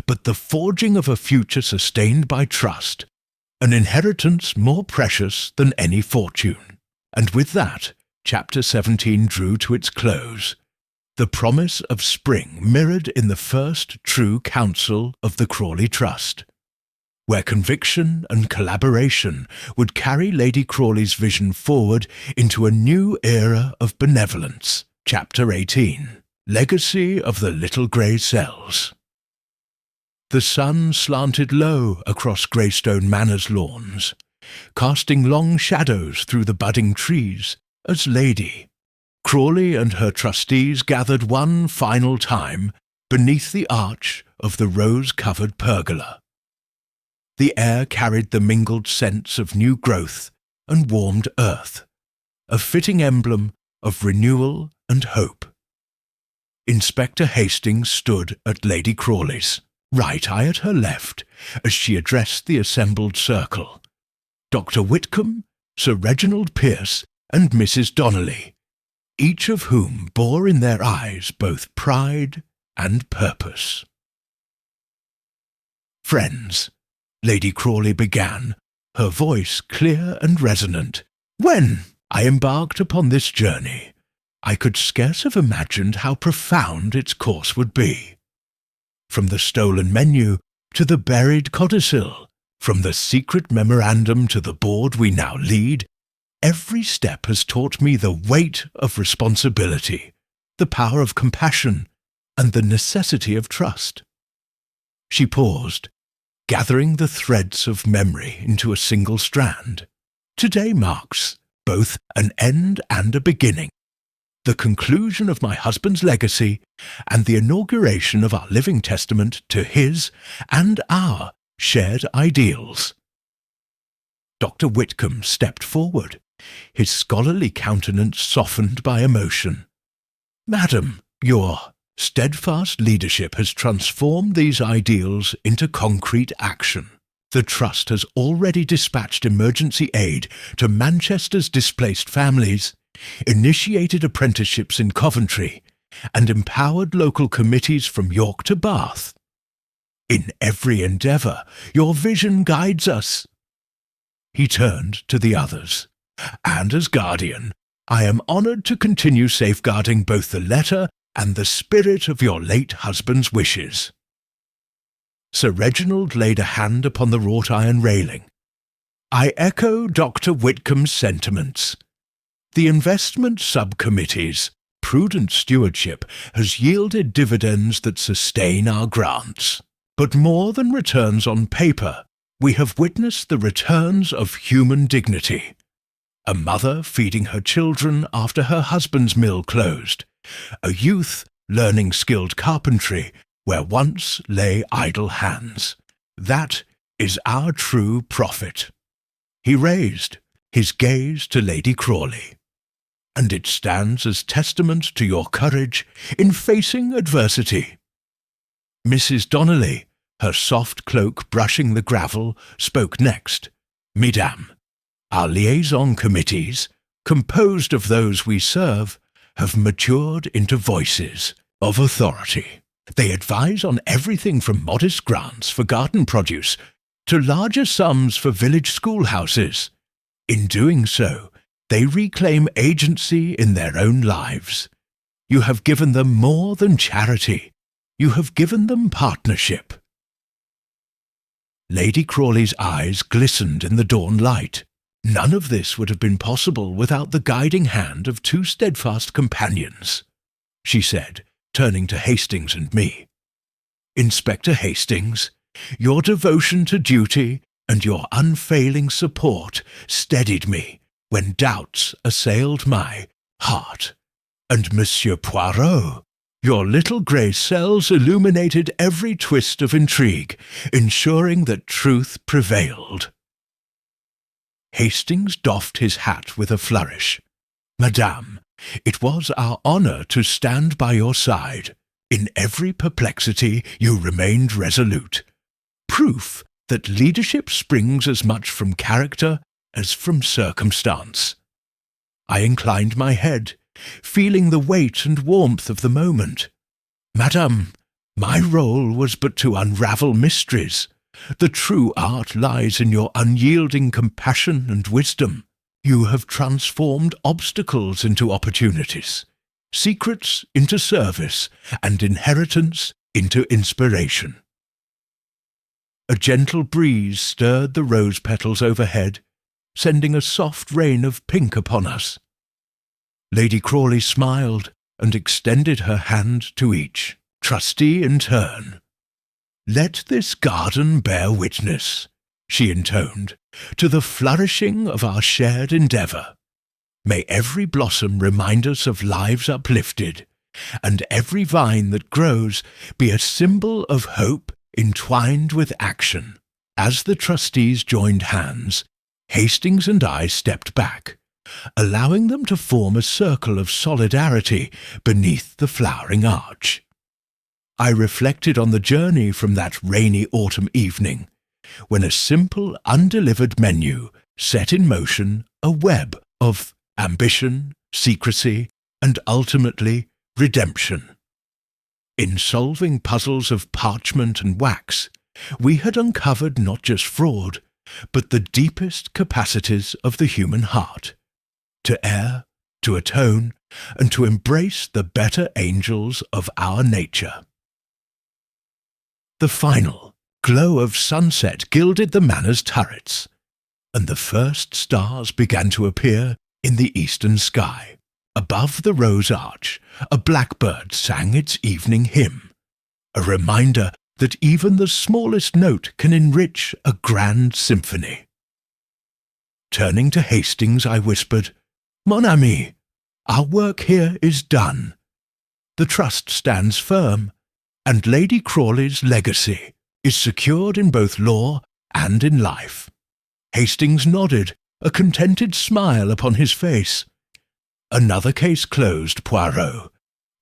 but the forging of a future sustained by trust, an inheritance more precious than any fortune." And with that, Chapter 17 drew to its close, the promise of spring mirrored in the first true council of the Crawley Trust, where conviction and collaboration would carry Lady Crawley's vision forward into a new era of benevolence. Chapter 18, Legacy of the Little Grey Cells. The sun slanted low across Greystone Manor's lawns, casting long shadows through the budding trees, as Lady Crawley and her trustees gathered one final time beneath the arch of the rose-covered pergola. The air carried the mingled scents of new growth and warmed earth, a fitting emblem of renewal and hope. Inspector Hastings stood at Lady Crawley's right eye at her left as she addressed the assembled circle. Dr. Whitcomb, Sir Reginald Pierce, and Mrs. Donnelly, each of whom bore in their eyes both pride and purpose. "Friends," Lady Crawley began, her voice clear and resonant, "when I embarked upon this journey, I could scarce have imagined how profound its course would be. From the stolen menu to the buried codicil, from the secret memorandum to the board we now lead, every step has taught me the weight of responsibility, the power of compassion, and the necessity of trust." She paused, gathering the threads of memory into a single strand. "Today marks both an end and a beginning, the conclusion of my husband's legacy and the inauguration of our living testament to his and our shared ideals." Dr. Whitcomb stepped forward, his scholarly countenance softened by emotion. "Madam, your steadfast leadership has transformed these ideals into concrete action. The Trust has already dispatched emergency aid to Manchester's displaced families, initiated apprenticeships in Coventry, and empowered local committees from York to Bath. In every endeavour, your vision guides us." He turned to the others. "And as guardian, I am honoured to continue safeguarding both the letter and the spirit of your late husband's wishes." Sir Reginald laid a hand upon the wrought iron railing. "I echo Dr. Whitcomb's sentiments. The investment subcommittee's prudent stewardship has yielded dividends that sustain our grants. But more than returns on paper, we have witnessed the returns of human dignity. A mother feeding her children after her husband's mill closed. A youth learning skilled carpentry where once lay idle hands. That is our true prophet. He raised his gaze to Lady Crawley, and it stands as testament to your courage in facing adversity. Mrs. Donnelly, her soft cloak brushing the gravel, spoke next. Mesdames, our liaison committees, composed of those we serve, have matured into voices of authority. They advise on everything from modest grants for garden produce to larger sums for village schoolhouses. In doing so, they reclaim agency in their own lives. You have given them more than charity. You have given them partnership. Lady Crawley's eyes glistened in the dawn light. None of this would have been possible without the guiding hand of two steadfast companions, she said, turning to Hastings and me. Inspector Hastings, your devotion to duty and your unfailing support steadied me when doubts assailed my heart. And Monsieur Poirot, your little grey cells illuminated every twist of intrigue, ensuring that truth prevailed. Hastings doffed his hat with a flourish. Madame, it was our honour to stand by your side. In every perplexity you remained resolute. Proof that leadership springs as much from character as from circumstance. I inclined my head, feeling the weight and warmth of the moment. Madame, my role was but to unravel mysteries. The true art lies in your unyielding compassion and wisdom. You have transformed obstacles into opportunities, secrets into service, and inheritance into inspiration. A gentle breeze stirred the rose petals overhead, sending a soft rain of pink upon us. Lady Crawley smiled and extended her hand to each, trustee in turn. Let this garden bear witness, she intoned, to the flourishing of our shared endeavour. May every blossom remind us of lives uplifted, and every vine that grows be a symbol of hope entwined with action. As the trustees joined hands, Hastings and I stepped back, allowing them to form a circle of solidarity beneath the flowering arch. I reflected on the journey from that rainy autumn evening, when a simple, undelivered menu set in motion a web of ambition, secrecy, and ultimately redemption. In solving puzzles of parchment and wax, we had uncovered not just fraud, but the deepest capacities of the human heart, to err, to atone, and to embrace the better angels of our nature. The final glow of sunset gilded the manor's turrets, and the first stars began to appear in the eastern sky. Above the rose arch, a blackbird sang its evening hymn, a reminder that even the smallest note can enrich a grand symphony. Turning to Hastings, I whispered, Mon ami, our work here is done. The trust stands firm, and Lady Crawley's legacy is secured in both law and in life. Hastings nodded, a contented smile upon his face. Another case closed, Poirot,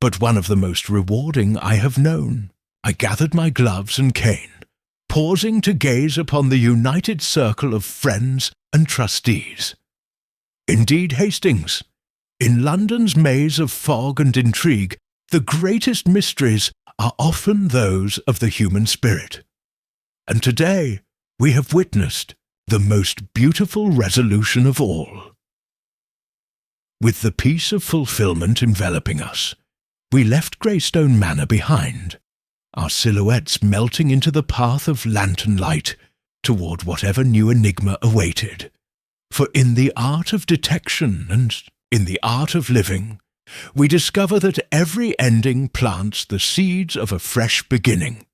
but one of the most rewarding I have known. I gathered my gloves and cane, pausing to gaze upon the united circle of friends and trustees. Indeed, Hastings, in London's maze of fog and intrigue, the greatest mysteries are often those of the human spirit. And today we have witnessed the most beautiful resolution of all. With the peace of fulfillment enveloping us, we left Greystone Manor behind, our silhouettes melting into the path of lantern light toward whatever new enigma awaited. For in the art of detection and in the art of living, we discover that every ending plants the seeds of a fresh beginning.